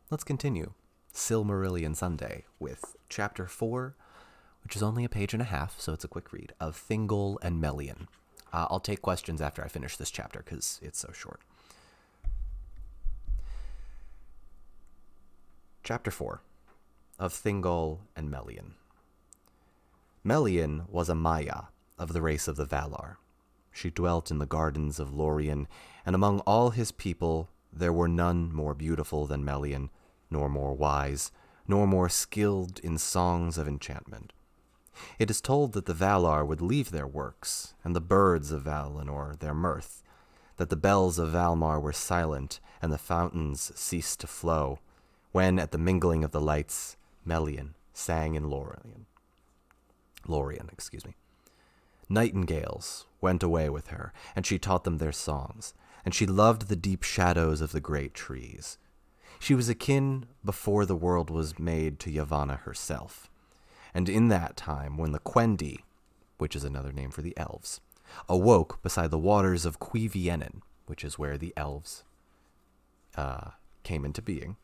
let's continue Silmarillion Sunday with Chapter 4, which is only a page and a half, so it's a quick read, of Thingol and Melian. I'll take questions after I finish this chapter because it's so short. Chapter 4 of Thingol and Melian. Melian was a Maya of the race of the Valar. She dwelt in the gardens of Lorien, and among all his people there were none more beautiful than Melian, nor more wise, nor more skilled in songs of enchantment. It is told that the Valar would leave their works, and the birds of Valinor their mirth, that the bells of Valmar were silent, and the fountains ceased to flow, when, at the mingling of the lights, Melian sang in Lorien. Nightingales went away with her, and she taught them their songs, and she loved the deep shadows of the great trees. She was akin before the world was made to Yavanna herself, and in that time when the Quendi, which is another name for the elves, awoke beside the waters of Cuiviénen, which is where the elves came into being.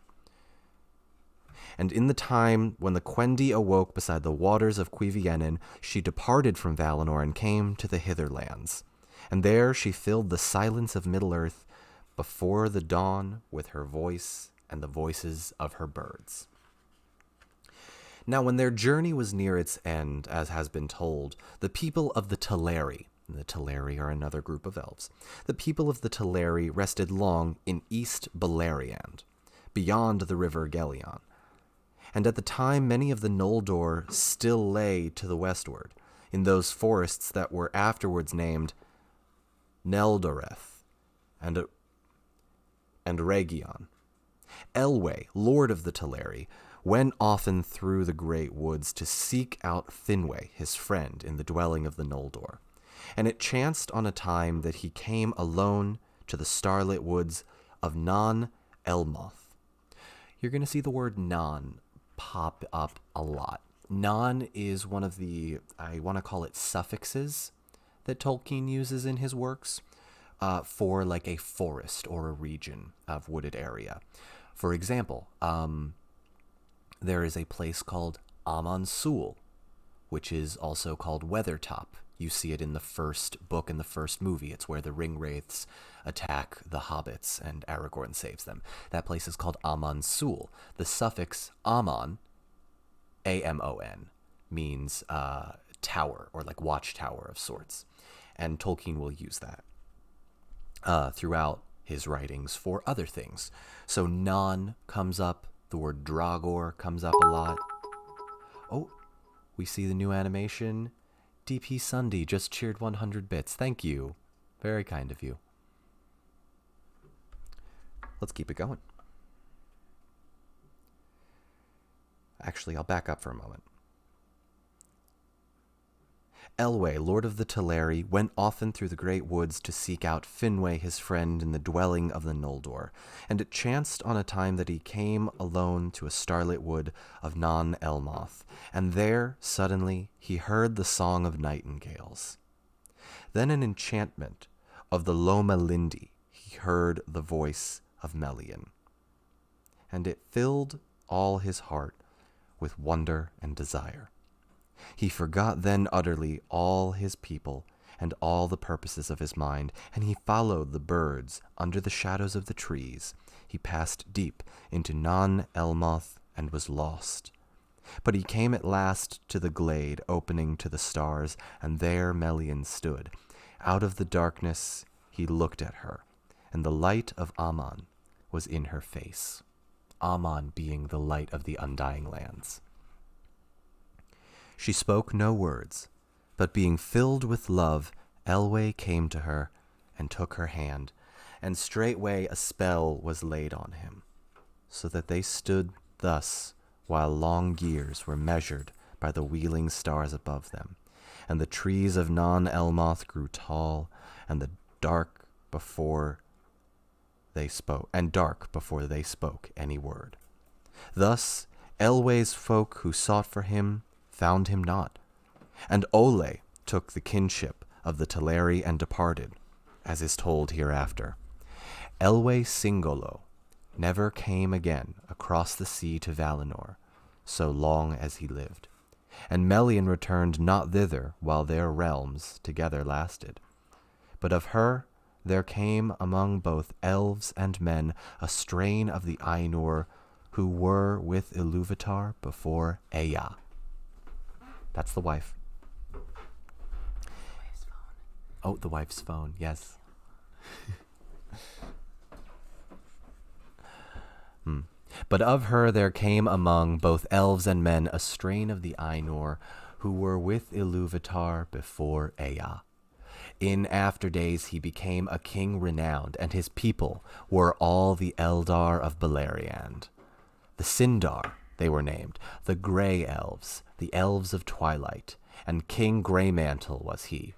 And in the time when the Quendi awoke beside the waters of Cuiviénen, she departed from Valinor and came to the Hitherlands. And there she filled the silence of Middle-earth before the dawn with her voice and the voices of her birds. Now when their journey was near its end, as has been told, the people of the Teleri, and the Teleri are another group of elves, the people of the Teleri rested long in East Beleriand, beyond the river Gelion. And at the time many of the Noldor still lay to the westward, in those forests that were afterwards named Neldoreth and Region. Elwë, lord of the Teleri, went often through the great woods to seek out Finwë, his friend, in the dwelling of the Noldor. And it chanced on a time that he came alone to the starlit woods of Non Elmoth. You're going to see the word non pop up a lot. Non is one of the, I want to call it suffixes that Tolkien uses in his works for like a forest or a region of wooded area. For example, there is a place called Amon Sul, which is also called Weathertop. You see it in the first book, in the first movie. It's where the Ringwraiths attack the hobbits and Aragorn saves them. That place is called Amon Sul. The suffix Amon, A-M-O-N, means tower, or like watchtower of sorts. And Tolkien will use that throughout his writings for other things. So Non comes up, the word Dragor comes up a lot. Oh, we see the new animation. DP Sunday just cheered 100 bits. Thank you. Very kind of you. Let's keep it going. Actually, I'll back up for a moment. Elwë, lord of the Teleri, went often through the great woods to seek out Finwë, his friend, in the dwelling of the Noldor. And it chanced on a time that he came alone to a starlit wood of Non Elmoth, and there, suddenly, he heard the song of nightingales. Then an enchantment of the Lomelindi, he heard the voice of Melian. And it filled all his heart with wonder and desire. He forgot then utterly all his people and all the purposes of his mind, and he followed the birds under the shadows of the trees. He passed deep into Non Elmoth and was lost. But he came at last to the glade opening to the stars, and there Melian stood. Out of the darkness he looked at her, and the light of Amon was in her face. Amon being the light of the undying lands. She spoke no words, but being filled with love, Elwë came to her and took her hand, and straightway a spell was laid on him, so that they stood thus while long years were measured by the wheeling stars above them, and the trees of Non Elmoth grew tall, and dark before they spoke any word. Thus Elwë's folk who sought for him found him not, and Olë took the kinship of the Teleri and departed, as is told hereafter. Elwë Singolo never came again across across the sea to Valinor, so long as he lived. And Melian returned not thither while their realms together lasted. But of her there came among both elves and men a strain of the Ainur who were with Ilúvatar before Ea. That's the wife. Oh, the wife's phone, yes. But of her there came among both elves and men a strain of the Ainur who were with Ilúvatar before Ea. In after days he became a king renowned, and his people were all the Eldar of Beleriand. The Sindar, they were named, the Grey Elves, the Elves of Twilight, and King Greymantle was he.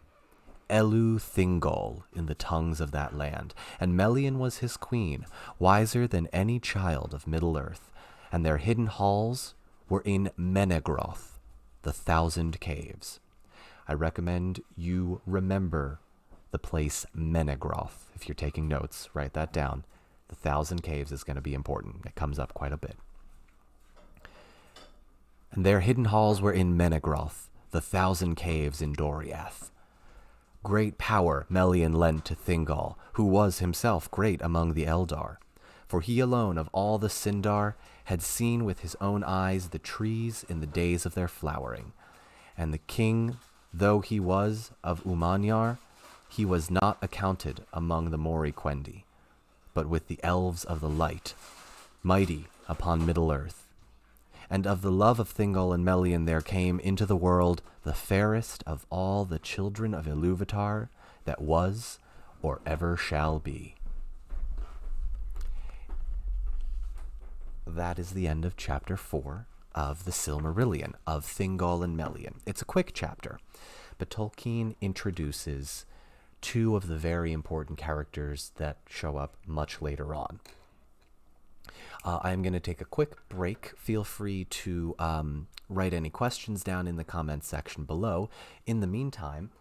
Elu Thingol in the tongues of that land, and Melian was his queen, wiser than any child of Middle-earth, and their hidden halls were in Menegroth, the 1,000 caves. I recommend you remember the place Menegroth. If you're taking notes, write that down. The 1,000 caves is going to be important. It comes up quite a bit. And their hidden halls were in Menegroth, the 1,000 caves in Doriath. Great power Melian lent to Thingol, who was himself great among the Eldar. For he alone of all the Sindar had seen with his own eyes the trees in the days of their flowering. And the king, though he was of Umanyar, he was not accounted among the Moriquendi, but with the elves of the light, mighty upon Middle-earth. And of the love of Thingol and Melian there came into the world the fairest of all the children of Ilúvatar that was or ever shall be. That is the end of chapter 4 of the Silmarillion of Thingol and Melian. It's a quick chapter, but Tolkien introduces two of the very important characters that show up much later on. I'm going to take a quick break. Feel free to write any questions down in the comments section below. In the meantime,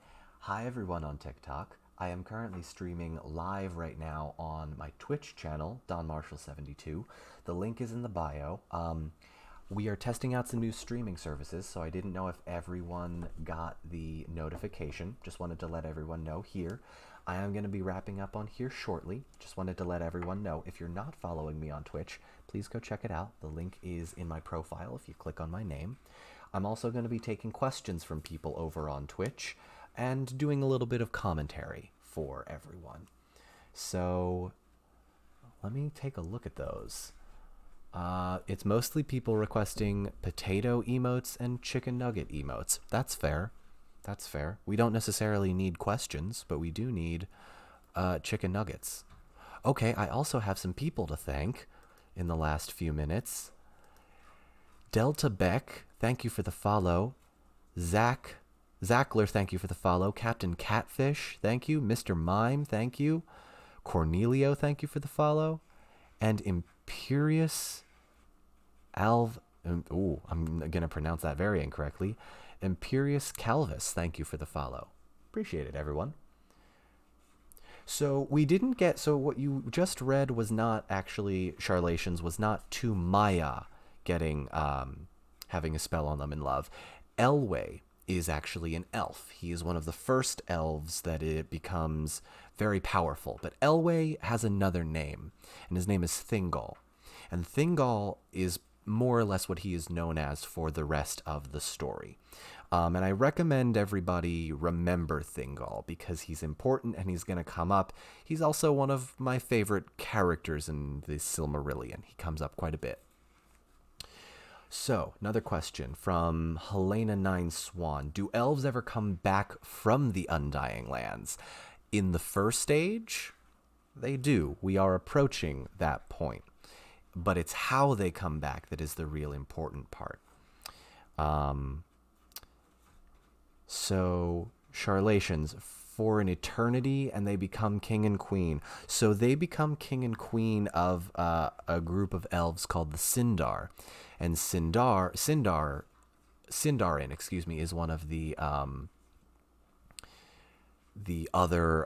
hi everyone on TikTok. I am currently streaming live right now on my Twitch channel, DonMarshall72. The link is in the bio. We are testing out some new streaming services, so I didn't know if everyone got the notification. Just wanted to let everyone know here. I am going to be wrapping up on here shortly. Just wanted to let everyone know. If you're not following me on Twitch, please go check it out. The link is in my profile if you click on my name. I'm also going to be taking questions from people over on Twitch and doing a little bit of commentary for everyone. So let me take a look at those. It's mostly people requesting potato emotes and chicken nugget emotes. That's fair. That's fair. We don't necessarily need questions, but we do need chicken nuggets. Okay, I also have some people to thank in the last few minutes. Delta Beck, thank you for the follow. Zackler, thank you for the follow. Captain Catfish, thank you. Mr. Mime, thank you. Cornelio, thank you for the follow. And Imperious I'm going to pronounce that very incorrectly. Imperious Calvis, thank you for the follow. Appreciate it, everyone. So we didn't get, so what you just read was not actually, Charlations was not to Maya getting, having a spell on them in love. Elwë is actually an elf. He is one of the first elves that it becomes very powerful. But Elwë has another name, and his name is Thingol. And Thingol is more or less what he is known as for the rest of the story. And I recommend everybody remember Thingol because he's important and he's going to come up. He's also one of my favorite characters in the Silmarillion. He comes up quite a bit. So, another question from Helena Nine Swan. Do elves ever come back from the Undying Lands? In the first age, they do. We are approaching that point. But it's how they come back that is the real important part. So, Charlations, for an eternity, and they become king and queen. So they become king and queen of a group of elves called the Sindar. And Sindarin, is one of the other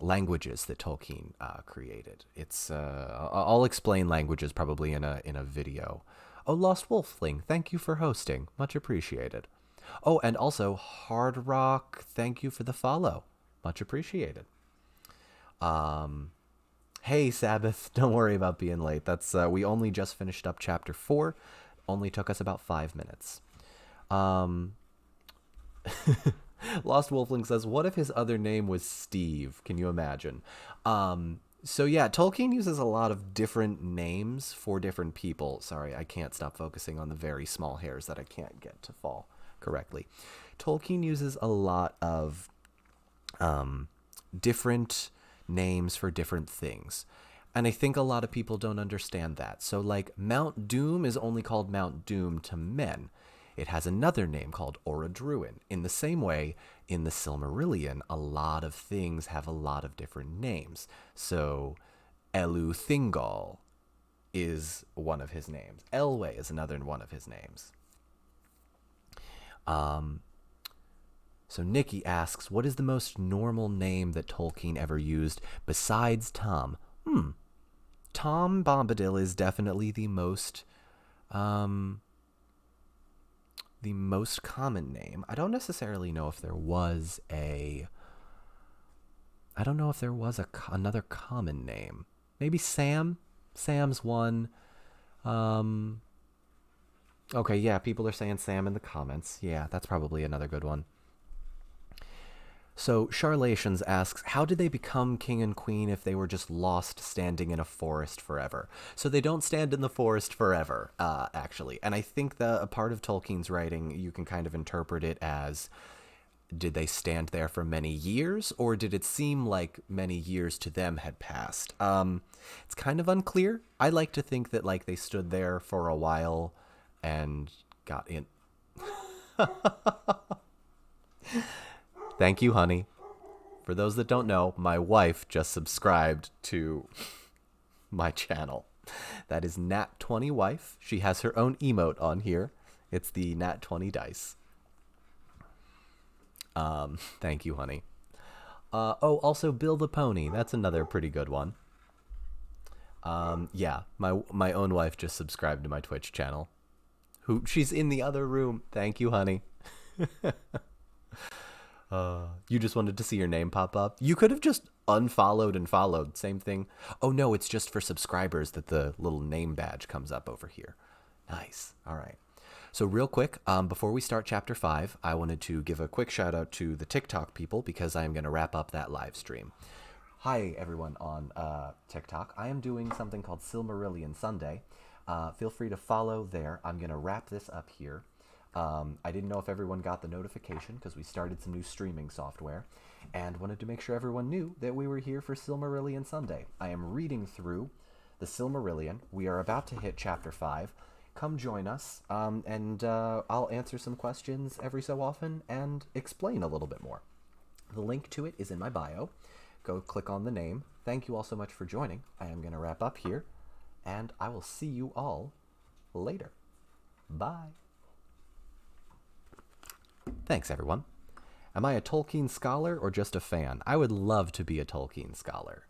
languages that Tolkien created. I'll explain languages probably in a video. Oh, Lost Wolfling, thank you for hosting. Much appreciated. Oh, and also Hard Rock, thank you for the follow. Much appreciated. Hey Sabbath, don't worry about being late. That's we only just finished up chapter 4. Only took us about 5 minutes. Lost Wolfling says, what if his other name was Steve? Can you imagine? So yeah, Tolkien uses a lot of different names for different people. Sorry, I can't stop focusing on the very small hairs that I can't get to fall correctly. Tolkien uses a lot of different names for different things. And I think a lot of people don't understand that. So like Mount Doom is only called Mount Doom to men. It has another name called Orodruin. In the same way, in the Silmarillion, a lot of things have a lot of different names. So Elu Thingol is one of his names. Elwë is another one of his names. So Nikki asks, what is the most normal name that Tolkien ever used besides Tom? Tom Bombadil is definitely the most common name. I don't necessarily know if there was another common name. Maybe Sam? Sam's one. Okay, yeah, people are saying Sam in the comments. Yeah, that's probably another good one. So Charlations asks, how did they become king and queen if they were just lost standing in a forest forever? So they don't stand in the forest forever, actually. And I think that a part of Tolkien's writing, you can kind of interpret it as, did they stand there for many years, or did it seem like many years to them had passed? It's kind of unclear. I like to think that like they stood there for a while and got in. Thank you, honey. For those that don't know, my wife just subscribed to my channel. That is Nat20Wife. She has her own emote on here. It's the Nat20 dice. Thank you, honey. Oh, also Bill the Pony. That's another pretty good one. Yeah, my own wife just subscribed to my Twitch channel. She's in the other room. Thank you, honey. You just wanted to see your name pop up. You could have just unfollowed and followed. Same thing. Oh, no, it's just for subscribers that the little name badge comes up over here. Nice. All right. So real quick, before we start Chapter 5, I wanted to give a quick shout out to the TikTok people because I am going to wrap up that live stream. Hi, everyone on TikTok. I am doing something called Silmarillion Sunday. Feel free to follow there. I'm going to wrap this up here. I didn't know if everyone got the notification because we started some new streaming software and wanted to make sure everyone knew that we were here for Silmarillion Sunday. I am reading through the Silmarillion. We are about to hit Chapter 5. Come join us, and I'll answer some questions every so often and explain a little bit more. The link to it is in my bio. Go click on the name. Thank you all so much for joining. I am going to wrap up here, and I will see you all later. Bye. Thanks, everyone. Am I a Tolkien scholar or just a fan? I would love to be a Tolkien scholar.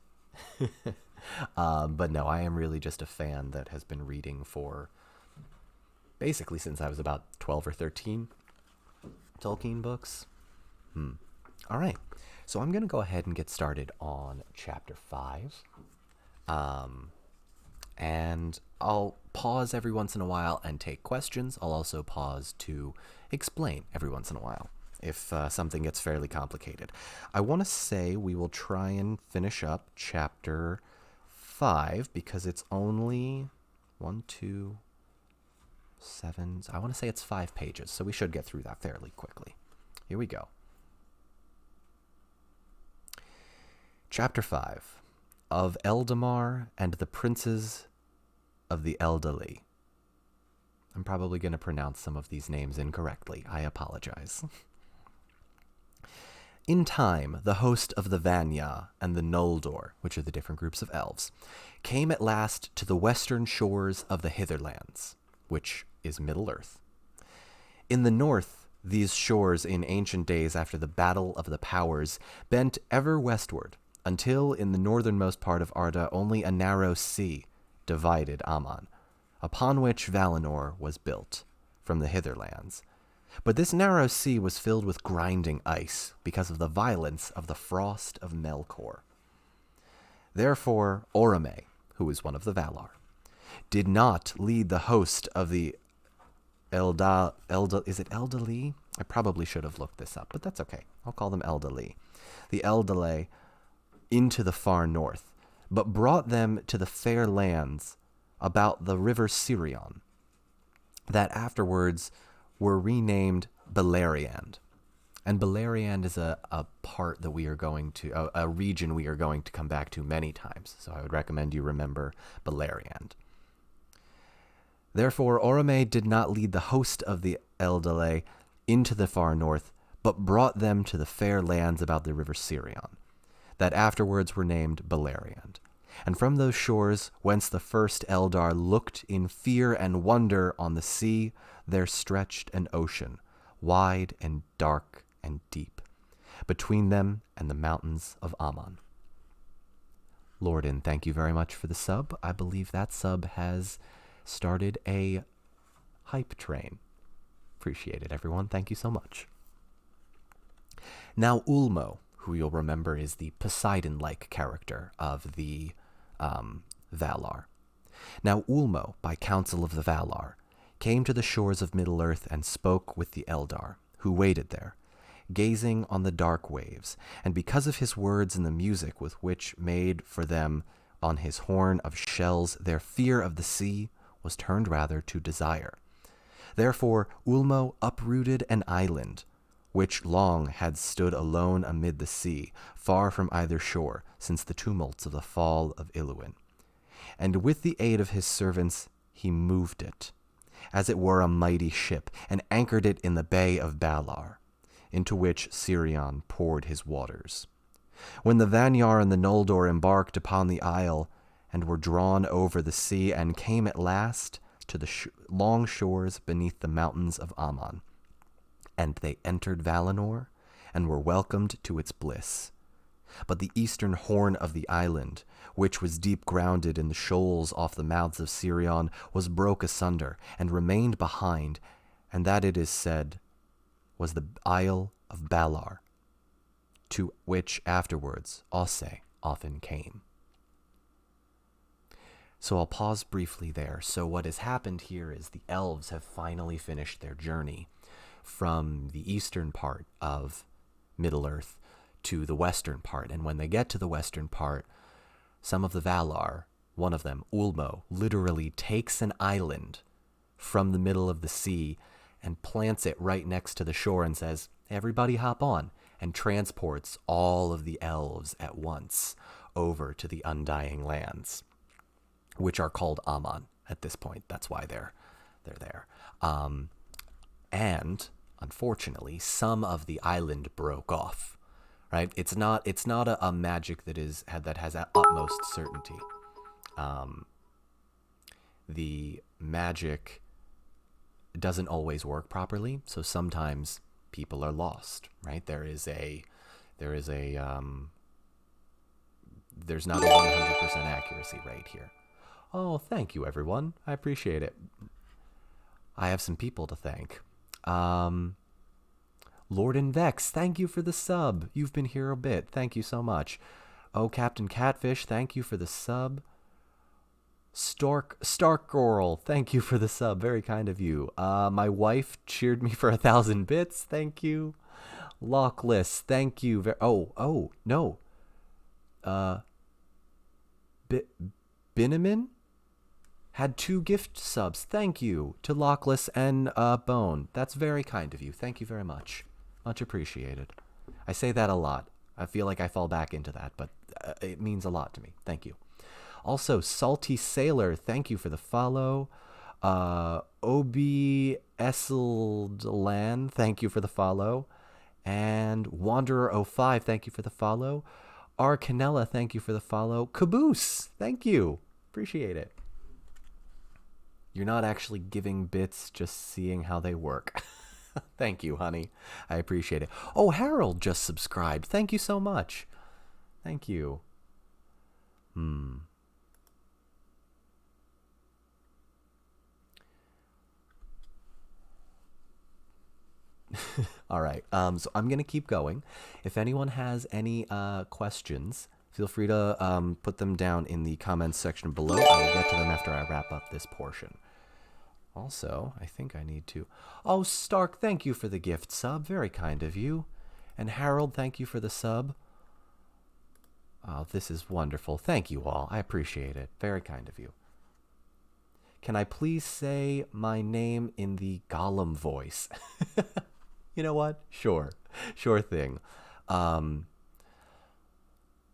But no, I am really just a fan that has been reading for basically since I was about 12 or 13 Tolkien books. All right. So I'm going to go ahead and get started on Chapter 5. And I'll pause every once in a while and take questions. I'll also pause to explain every once in a while if something gets fairly complicated. I want to say we will try and finish up Chapter 5 because it's only 1, 2, 7. I want to say it's 5 pages, so we should get through that fairly quickly. Here we go. Chapter 5 of Eldamar and the Princes of the Elderly. I'm probably going to pronounce some of these names incorrectly. I apologize. In time, the host of the Vanya and the Noldor, which are the different groups of elves, came at last to the western shores of the Hitherlands, which is Middle-earth. In the north, these shores in ancient days after the Battle of the Powers bent ever westward, until in the northernmost part of Arda only a narrow sea divided Aman, upon which Valinor was built from the hitherlands. But this narrow sea was filled with grinding ice because of the violence of the frost of Melkor. Therefore Orome, who is one of the Valar, did not lead the host of the is it Eldali? I probably should have looked this up, but that's okay. I'll call them Eldali. The Eldale into the far north, but brought them to the fair lands about the river Tirion, that afterwards were renamed Beleriand. And Beleriand is a part that we are going to, a region we are going to come back to many times, so I would recommend you remember Beleriand. Therefore, Orome did not lead the host of the Eldale into the far north, but brought them to the fair lands about the river Tirion, that afterwards were named Beleriand. And from those shores, whence the first Eldar looked in fear and wonder on the sea, there stretched an ocean, wide and dark and deep, between them and the mountains of Aman. Lorden, thank you very much for the sub. I believe that sub has started a hype train. Appreciate it, everyone. Thank you so much. Now Ulmo, who you'll remember is the Poseidon-like character of the Valar. Now Ulmo, by counsel of the Valar, came to the shores of Middle-earth and spoke with the Eldar, who waited there, gazing on the dark waves, and because of his words and the music with which made for them on his horn of shells, their fear of the sea was turned rather to desire. Therefore Ulmo uprooted an island, which long had stood alone amid the sea, far from either shore, since the tumults of the fall of Iluin. And with the aid of his servants he moved it, as it were a mighty ship, and anchored it in the bay of Balar, into which Tirion poured his waters. When the Vanyar and the Noldor embarked upon the isle, and were drawn over the sea, and came at last to the long shores beneath the mountains of Aman, and they entered Valinor, and were welcomed to its bliss. But the eastern horn of the island, which was deep grounded in the shoals off the mouths of Tirion, was broke asunder, and remained behind, and that it is said was the Isle of Balar, to which afterwards Osse often came. So I'll pause briefly there. So what has happened here is the elves have finally finished their journey from the eastern part of Middle-earth to the western part. And when they get to the western part, some of the Valar, one of them, Ulmo, literally takes an island from the middle of the sea and plants it right next to the shore and says, everybody hop on, and transports all of the elves at once over to the Undying Lands, which are called Aman at this point. That's why they're there. And unfortunately, some of the island broke off. Right? It's not a magic that has utmost certainty. The magic doesn't always work properly, so sometimes people are lost. Right? There's not a 100% accuracy rate here. Oh, thank you, everyone. I appreciate it. I have some people to thank. Lord and Vex, thank you for the sub. You've been here a bit. Thank you so much. Oh, Captain Catfish, thank you for the sub. Stark Girl, thank you for the sub. Very kind of you. My wife cheered me for 1,000 bits. Thank you. Lockless, thank you. No. Binamin had 2 gift subs. Thank you to Lockless and Bone. That's very kind of you. Thank you very much. Much appreciated. I say that a lot. I feel like I fall back into that, but it means a lot to me. Thank you. Also, Salty Sailor, thank you for the follow. Obi Esseldelan, thank you for the follow. And Wanderer05, thank you for the follow. R. Canella, thank you for the follow. Caboose, thank you. Appreciate it. You're not actually giving bits, just seeing how they work. Thank you, honey. I appreciate it. Oh, Harold just subscribed. Thank you so much. Thank you. All right. So I'm gonna keep going. If anyone has any questions, feel free to put them down in the comments section below. I will get to them after I wrap up this portion. Also, I think I need to. Oh, Stark, thank you for the gift sub. Very kind of you. And Harold, thank you for the sub. Oh, this is wonderful. Thank you all. I appreciate it. Very kind of you. Can I please say my name in the Gollum voice? You know what? Sure. Sure thing.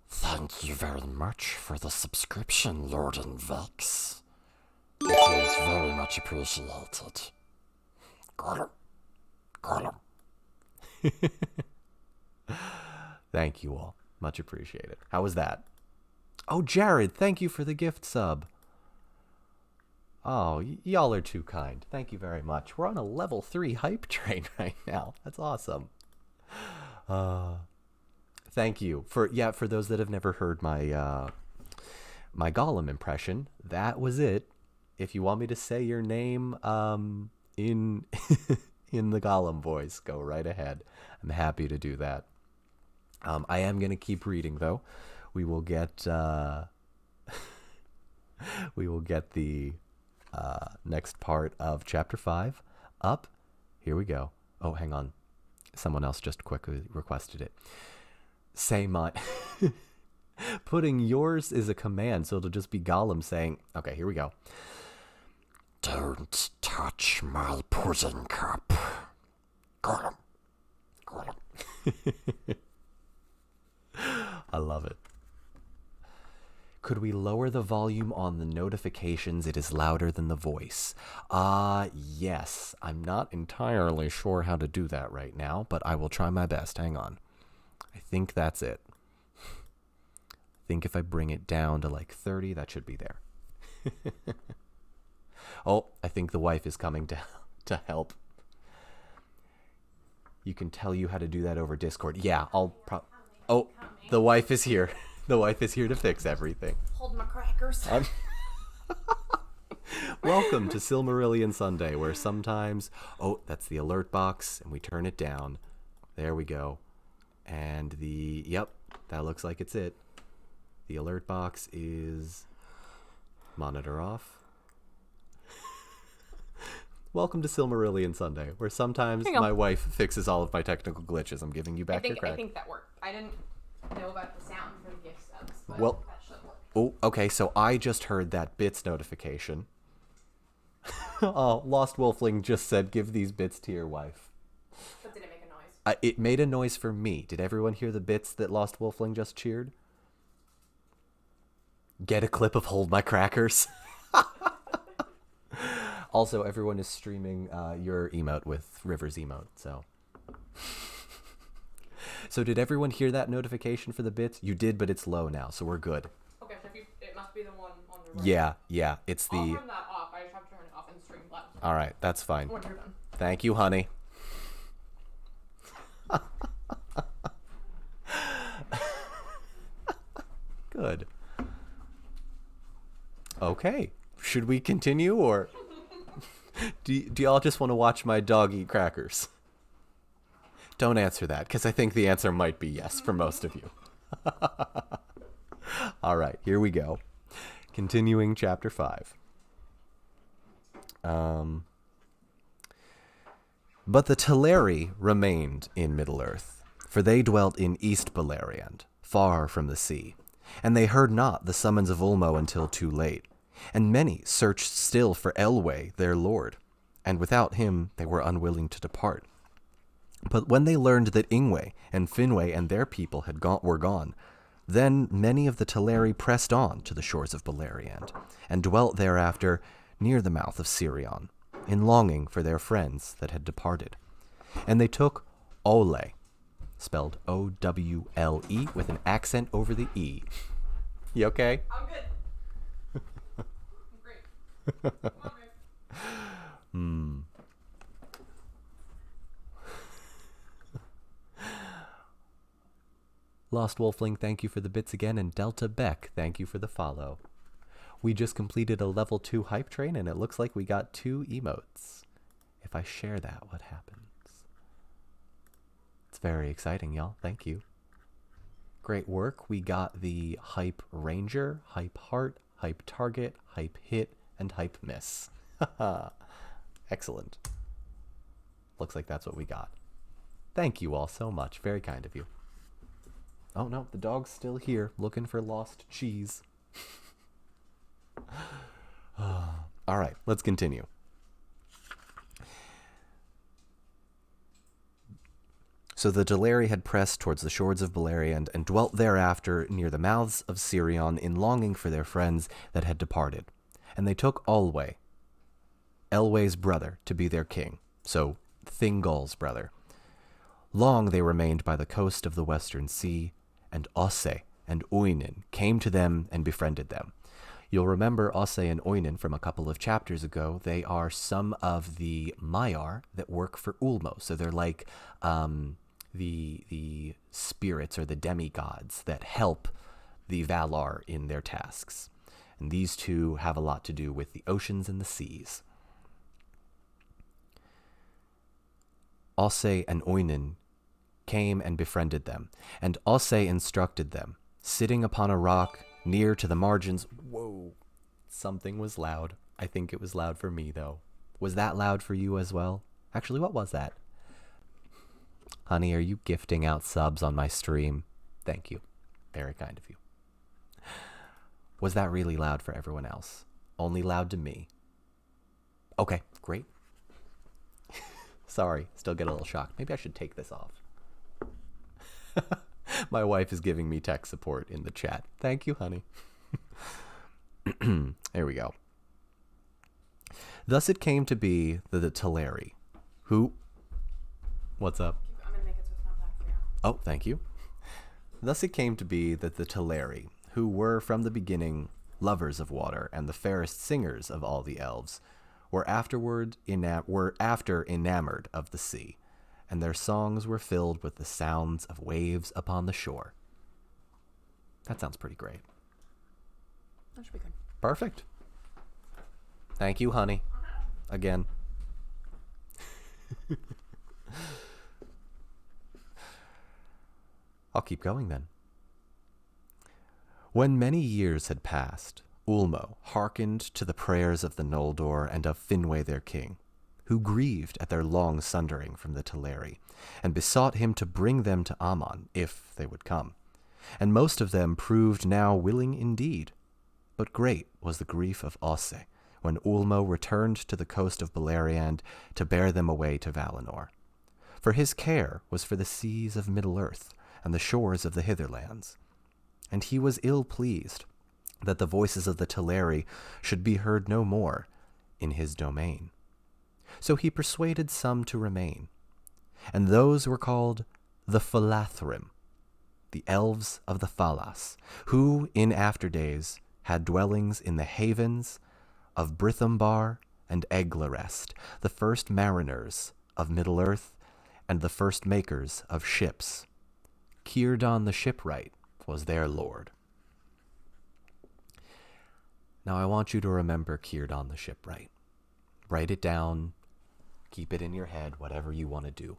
Thank you very much for the subscription, Lord and Vex. It is very much appreciated. Gollum. Gollum. Thank you all. Much appreciated. How was that? Oh, Jared, thank you for the gift sub. Oh, y'all are too kind. Thank you very much. We're on a level 3 hype train right now. That's awesome. Thank you. For those that have never heard my my Gollum impression, that was it. If you want me to say your name in in the Gollum voice, go right ahead. I'm happy to do that. I am going to keep reading, though. We will get the next part of chapter 5 up. Here we go. Oh, hang on. Someone else just quickly requested it. Say my... Putting yours is a command, so it'll just be Gollum saying... Okay, here we go. Don't touch my pudding cup. Gollum. Gollum. I love it. Could we lower the volume on the notifications? It is louder than the voice. Yes. I'm not entirely sure how to do that right now, but I will try my best. Hang on. I think that's it. I think if I bring it down to like 30, that should be there. Oh, I think the wife is coming to help. You can tell you how to do that over Discord. Yeah, Oh, the wife is here. The wife is here to fix everything. Hold my crackers. Welcome to Silmarillion Sunday, where sometimes... Oh, that's the alert box, and we turn it down. There we go. And Yep, that looks like it's it. The alert box is... Monitor off. Welcome to Silmarillion Sunday, where sometimes my wife fixes all of my technical glitches. I'm giving you back your crack. I think that worked. I didn't know about the sound for the gift subs, but well, that should work. Oh, okay, so I just heard that bits notification. Oh, Lost Wolfling just said, give these bits to your wife. But did it make a noise? It made a noise for me. Did everyone hear the bits that Lost Wolfling just cheered? Get a clip of Hold My Crackers. Also, everyone is streaming your emote with River's emote, so... So did everyone hear that notification for the bits? You did, but it's low now, so we're good. Okay, so it must be the one on the right. Yeah, it's the... I'll turn that off. I just have to turn it off and stream loud. All right, that's fine. When you're done. Thank you, honey. Good. Okay. Should we continue, or... Do y'all just want to watch my dog eat crackers? Don't answer that, because I think the answer might be yes for most of you. All right, here we go. Continuing chapter 5. But the Teleri remained in Middle-earth, for they dwelt in East Beleriand, far from the sea, and they heard not the summons of Ulmo until too late. And many searched still for Elwë, their lord, and without him they were unwilling to depart. But when they learned that Ingwe and Finwë and their people were gone, then many of the Teleri pressed on to the shores of Beleriand, and dwelt thereafter near the mouth of Tirion, in longing for their friends that had departed. And they took Owle, spelled O-W-L-E, with an accent over the E. You okay? I'm good. Great. Lost Wolfling, thank you for the bits again, and Delta Beck, thank you for the follow. We just completed a level 2 hype train, and it looks like we got 2 emotes. If I share that, what happens? It's very exciting, y'all. Thank you. Great work. We got the Hype Ranger, Hype Heart, Hype Target, Hype Hit, and Hype Miss. Excellent. Looks like that's what we got. Thank you all so much. Very kind of you. Oh no, the dog's still here, looking for lost cheese. All right, let's continue. So the Teleri had pressed towards the shores of Beleriand and dwelt thereafter near the mouths of Sirion in longing for their friends that had departed. And they took Olwe, Elwë's brother, to be their king, so Thingol's brother. Long they remained by the coast of the western sea, and Osse and Oinen came to them and befriended them. You'll remember Osse and Oinen from a couple of chapters ago. They are some of the Maiar that work for Ulmo, so they're like the spirits or the demigods that help the Valar in their tasks. And these two have a lot to do with the oceans and the seas. Osse and Oinen came and befriended them, and Osse instructed them, sitting upon a rock near to the margins. Whoa, something was loud. I think it was loud for me, though. Was that loud for you as well? Actually, what was that? Honey, are you gifting out subs on my stream? Thank you. Very kind of you. Was that really loud for everyone else? Only loud to me. Okay, great. Sorry, still get a little shocked. Maybe I should take this off. My wife is giving me tech support in the chat. Thank you, honey. There we go. Thus it came to be that the Teleri, who... What's up? I'm going to make it so it's not loud for you. Oh, thank you. Thus it came to be that the Teleri, who were from the beginning lovers of water and the fairest singers of all the elves, were after enamored of the sea, and their songs were filled with the sounds of waves upon the shore. That sounds pretty great. That should be good. Perfect. Thank you, honey. Again. I'll keep going then. When many years had passed, Ulmo hearkened to the prayers of the Noldor and of Finwë their king, who grieved at their long sundering from the Teleri, and besought him to bring them to Aman, if they would come. And most of them proved now willing indeed. But great was the grief of Osse, when Ulmo returned to the coast of Beleriand to bear them away to Valinor. For his care was for the seas of Middle-earth, and the shores of the Hitherlands. And he was ill-pleased that the voices of the Teleri should be heard no more in his domain. So he persuaded some to remain, and those were called the Falathrim, the elves of the Falas, who in after days had dwellings in the havens of Brithumbar and Eglarest, the first mariners of Middle-earth and the first makers of ships. Círdan the shipwright was their lord. Now I want you to remember Círdan the shipwright. Write it down, keep it in your head, whatever you want to do.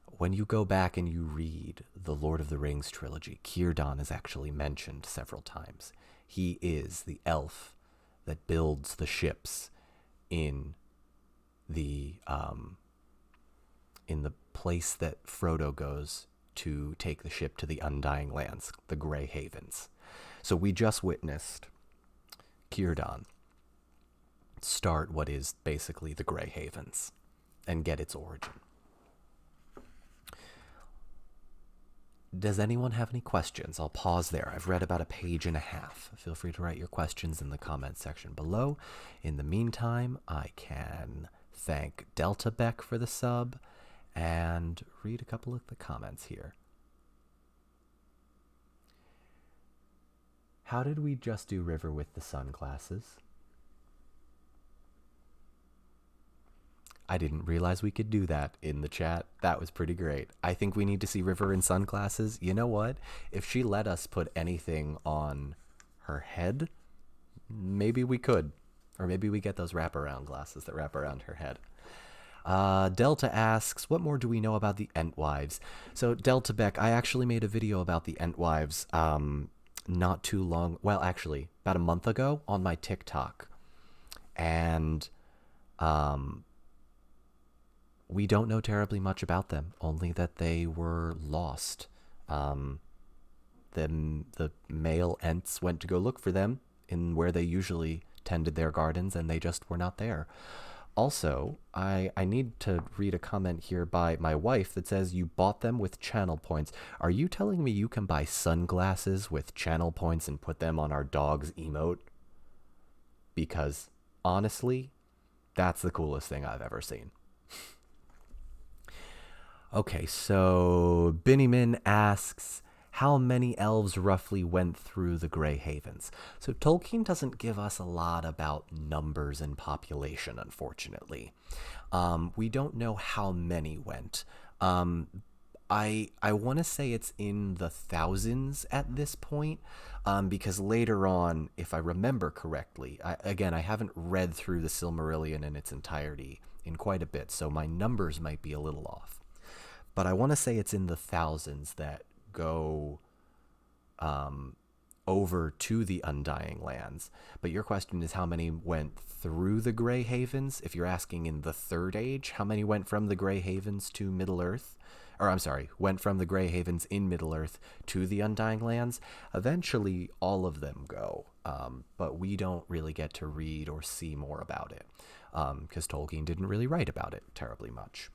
When you go back and you read the Lord of the Rings trilogy, Círdan is actually mentioned several times. He is the elf that builds the ships in the place that Frodo goes to take the ship to the Undying Lands, the Grey Havens. So we just witnessed Círdan start what is basically the Grey Havens and get its origin. Does anyone have any questions? I'll pause there. I've read about a page and a half. Feel free to write your questions in the comments section below. In the meantime, I can thank Delta Beck for the sub and read a couple of the comments here. How did we just do River with the Sunglasses? I didn't realize we could do that in the chat. That was pretty great. I think we need to see River in sunglasses. You know what? If she let us put anything on her head, maybe we could. Or maybe we get those wraparound glasses that wrap around her head. Delta asks, what more do we know about the Entwives? So, Delta Beck, I actually made a video about the Entwives not too long, well, actually, about a month ago on my TikTok. And we don't know terribly much about them, only that they were lost. Then the male Ents went to go look for them in where they usually tended their gardens, and they just were not there. Also, I need to read a comment here by my wife that says, you bought them with channel points. Are you telling me you can buy sunglasses with channel points and put them on our dog's emote? Because, honestly, that's the coolest thing I've ever seen. Okay, so Binnyman asks, how many elves roughly went through the Grey Havens? So Tolkien doesn't give us a lot about numbers and population, unfortunately. We don't know how many went. I want to say it's in the thousands at this point, because later on, if I remember correctly, I haven't read through the Silmarillion in its entirety in quite a bit, so my numbers might be a little off. But I want to say it's in the thousands that go over to the Undying Lands. But your question is how many went through the Grey Havens? If you're asking in the Third Age, how many went from the Grey Havens to Middle-earth? Or I'm sorry, went from the Grey Havens in Middle-earth to the Undying Lands? Eventually, all of them go. But we don't really get to read or see more about it, because Tolkien didn't really write about it terribly much.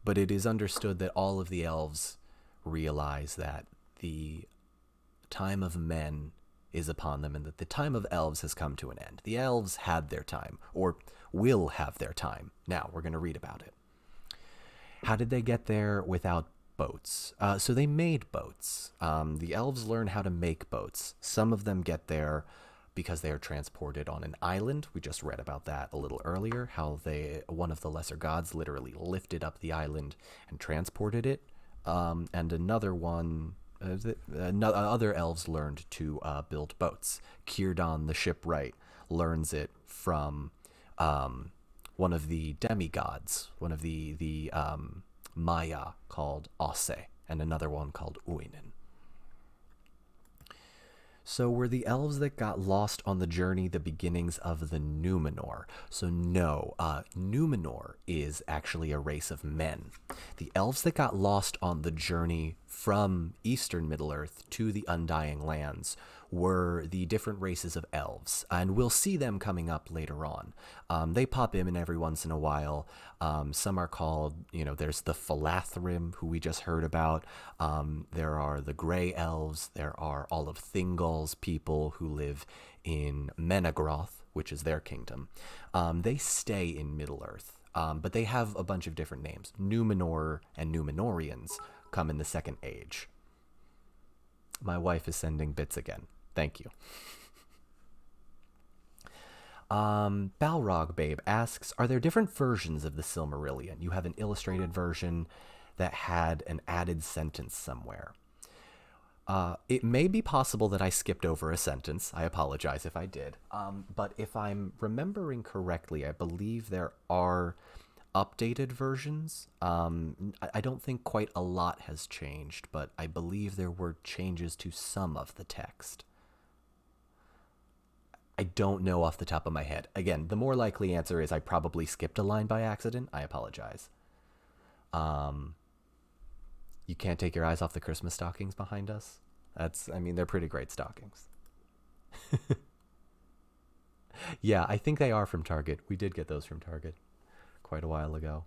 But it is understood that all of the elves realize that the time of men is upon them and that the time of elves has come to an end. The elves had their time, or will have their time. Now, we're going to read about it. How did they get there without boats? So they made boats. The elves learn how to make boats. Some of them get there because they are transported on an island. We just read about that a little earlier, how one of the lesser gods literally lifted up the island and transported it. And another one, other elves learned to build boats. Círdan the shipwright learns it from one of the demigods, one of the Maya called Osse, and another one called Uinen. So were the elves that got lost on the journey the beginnings of the Numenor? So no, Numenor is actually a race of men. The elves that got lost on the journey from Eastern Middle-earth to the Undying Lands were the different races of elves, and we'll see them coming up later on. They pop in every once in a while. Some are called, there's the Philathrim, who we just heard about. There are the Grey Elves. There are all of Thingol's people who live in Menegroth, which is their kingdom. They stay in Middle-earth, but they have a bunch of different names. Numenor and Numenorians come in the Second Age. My wife is sending bits again. Thank you. Balrog Babe asks, are there different versions of the Silmarillion? You have an illustrated version that had an added sentence somewhere. It may be possible that I skipped over a sentence. I apologize if I did. But if I'm remembering correctly, I believe there are updated versions. I don't think quite a lot has changed, but I believe there were changes to some of the text. I don't know off the top of my head. Again, the more likely answer is I probably skipped a line by accident. I apologize. You can't take your eyes off the Christmas stockings behind us. They're pretty great stockings. Yeah, I think they are from Target. We did get those from Target quite a while ago.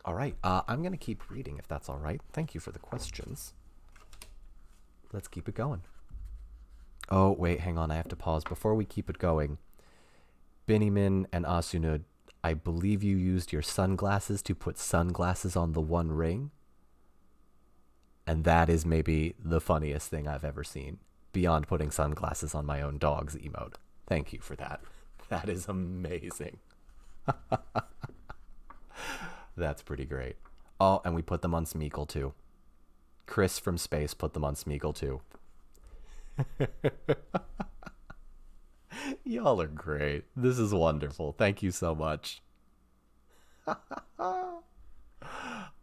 All right, I'm going to keep reading if that's all right. Thank you for the questions. Let's keep it going. Oh, wait, hang on. I have to pause. Before we keep it going, Binnyman and Asunud, I believe you used your sunglasses to put sunglasses on the One Ring. And that is maybe the funniest thing I've ever seen, beyond putting sunglasses on my own dog's emote. Thank you for that. That is amazing. That's pretty great. Oh, and we put them on Smeagol too. Chris from space put them on Smeagol too. Y'all are great. This is wonderful. Thank you so much.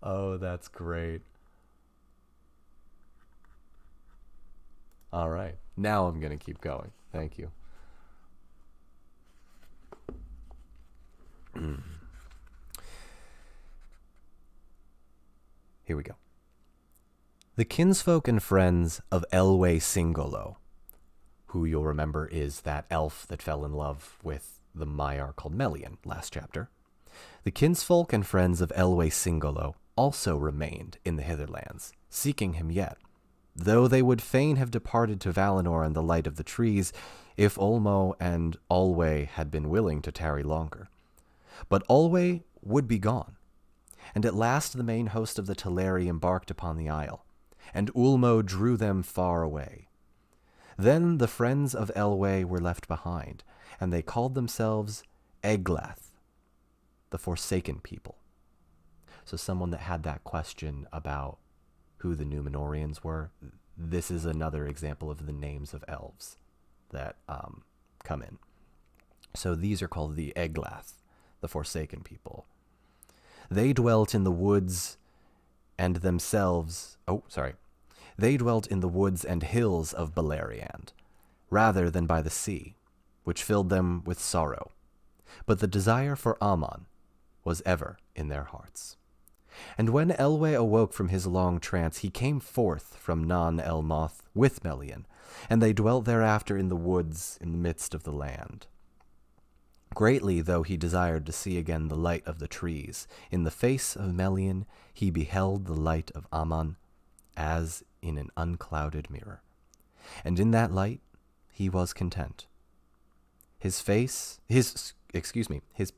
Oh, that's great. All right. Now I'm going to keep going. Thank you. Here we go. The kinsfolk and friends of Elwë Singolo, who you'll remember is that elf that fell in love with the Maiar called Melian last chapter. The kinsfolk and friends of Elwë Singolo also remained in the Hitherlands, seeking him yet, though they would fain have departed to Valinor and the light of the trees, if Ulmo and Olwe had been willing to tarry longer. But Olwe would be gone, and at last the main host of the Teleri embarked upon the isle, and Ulmo drew them far away. Then the friends of Elwë were left behind, and they called themselves Eglath, the Forsaken People. So someone that had that question about who the Númenóreans were, this is another example of the names of elves that come in. So these are called the Eglath, the Forsaken People. They dwelt in the woods and themselves... They dwelt in the woods and hills of Beleriand, rather than by the sea, which filled them with sorrow. But the desire for Aman was ever in their hearts. And when Elwë awoke from his long trance, he came forth from Nan Elmoth with Melian, and they dwelt thereafter in the woods in the midst of the land. Greatly though he desired to see again the light of the trees, in the face of Melian he beheld the light of Aman as in an unclouded mirror. And in that light he was content. His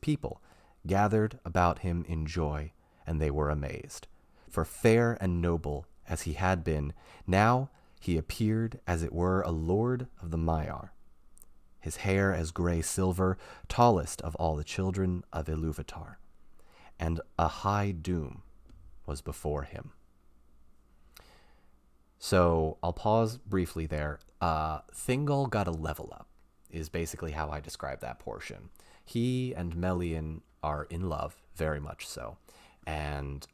people gathered about him in joy, and they were amazed. For fair and noble as he had been, now he appeared as it were a lord of the Maiar, his hair as gray silver, tallest of all the children of Ilúvatar, and a high doom was before him. So I'll pause briefly there. Thingol got a level up, is basically how I describe that portion. He and Melian are in love, very much so. And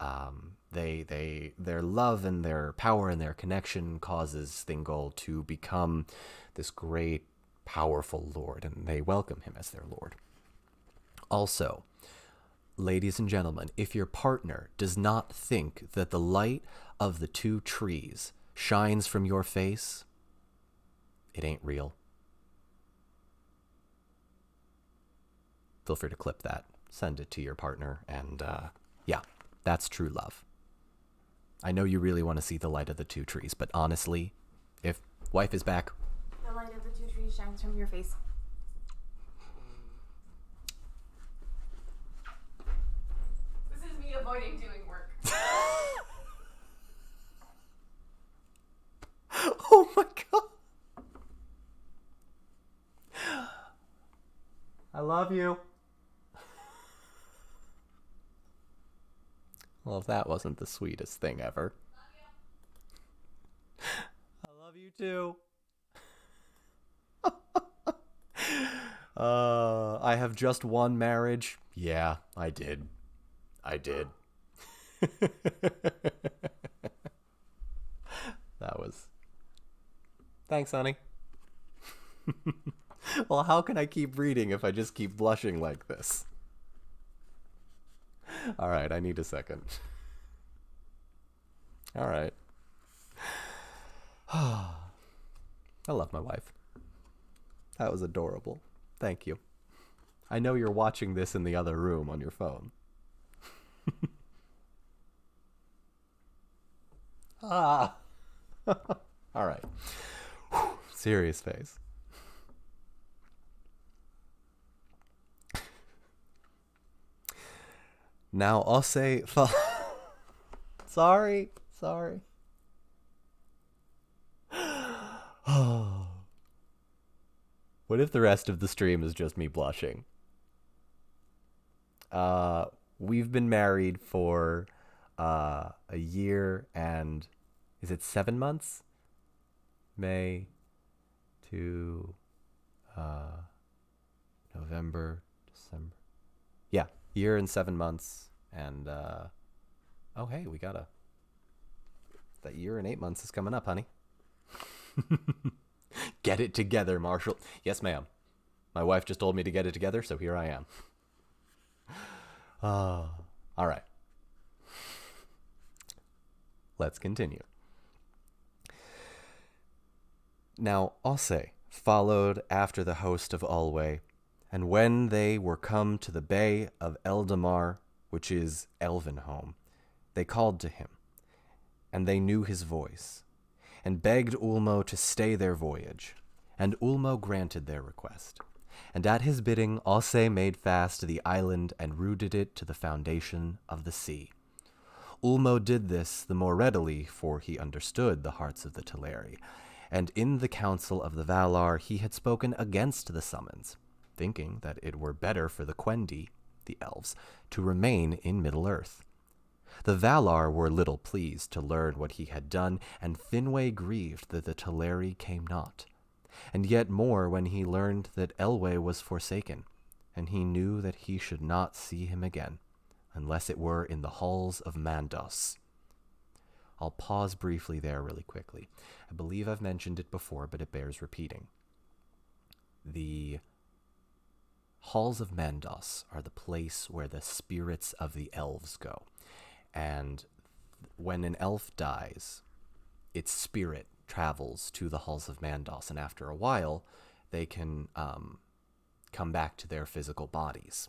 their love and their power and their connection causes Thingol to become this great, powerful lord, and they welcome him as their lord. Also, ladies and gentlemen, if your partner does not think that the light of the two trees shines from your face, it ain't real. Feel free to clip that, send it to your partner, and yeah, that's true love. I know you really want to see the light of the two trees, but honestly, if wife is back, the light of the two trees shines from your face. This is me avoiding doing work. oh my god. I love you. Well, if that wasn't the sweetest thing ever. I love you too. I have just one marriage. Yeah, I did. That was... Thanks, honey. Well, how can I keep reading if I just keep blushing like this? Alright, I need a second. Alright. I love my wife. That was adorable. Thank you. I know you're watching this in the other room on your phone. Ah. Alright. Serious face. Now I'll say... Sorry. What if the rest of the stream is just me blushing? We've been married for a year and is it 7 months? May to November, December. Yeah, year and 7 months. And oh hey, that year and 8 months is coming up, honey. Get it together, Marshall. Yes, ma'am. My wife just told me to get it together, so here I am. All right. Let's continue. Now Osse followed after the host of Alway, and when they were come to the bay of Eldamar, which is Elvenhome, they called to him, and they knew his voice, and begged Ulmo to stay their voyage. And Ulmo granted their request. And at his bidding, Osse made fast the island and rooted it to the foundation of the sea. Ulmo did this the more readily, for he understood the hearts of the Teleri, and in the council of the Valar he had spoken against the summons, thinking that it were better for the Quendi, the elves, to remain in Middle-earth. The Valar were little pleased to learn what he had done, and Finwë grieved that the Teleri came not, and yet more when he learned that Elwë was forsaken, and he knew that he should not see him again, unless it were in the halls of Mandos. I'll pause briefly there really quickly. I believe I've mentioned it before, but it bears repeating. The halls of Mandos are the place where the spirits of the elves go. And when an elf dies, its spirit travels to the halls of Mandos, and after a while, they can come back to their physical bodies.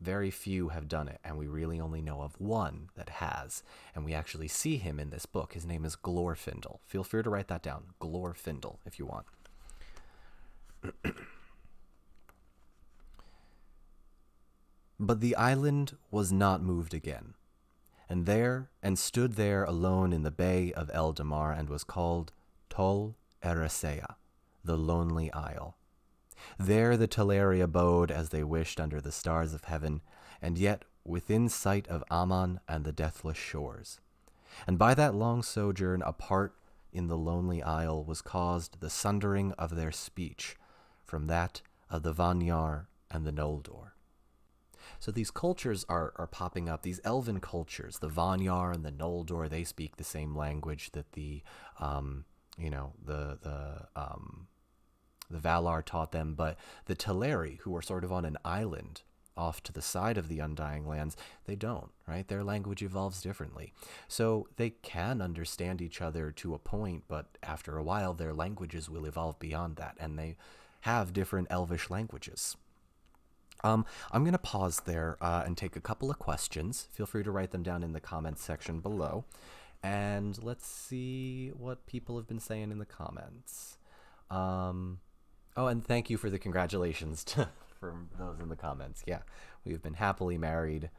Very few have done it, and we really only know of one that has, and we actually see him in this book. His name is Glorfindel. Feel free to write that down, Glorfindel, if you want. But the island was not moved again, and stood there alone in the bay of Eldamar, and was called Tol Eressëa, the Lonely Isle. There the Teleri abode as they wished under the stars of heaven, and yet within sight of Aman and the deathless shores. And by that long sojourn apart in the Lonely Isle was caused the sundering of their speech from that of the Vanyar and the Noldor. So these cultures are popping up, these elven cultures, the Vanyar and the Noldor, they speak the same language that the Valar taught them, but the Teleri, who are sort of on an island off to the side of the Undying Lands, they don't, right? Their language evolves differently. So they can understand each other to a point, but after a while, their languages will evolve beyond that, and they have different elvish languages. I'm going to pause there and take a couple of questions. Feel free to write them down in the comments section below. And let's see what people have been saying in the comments. Oh, and thank you for the congratulations for those in the comments. Yeah, we've been happily married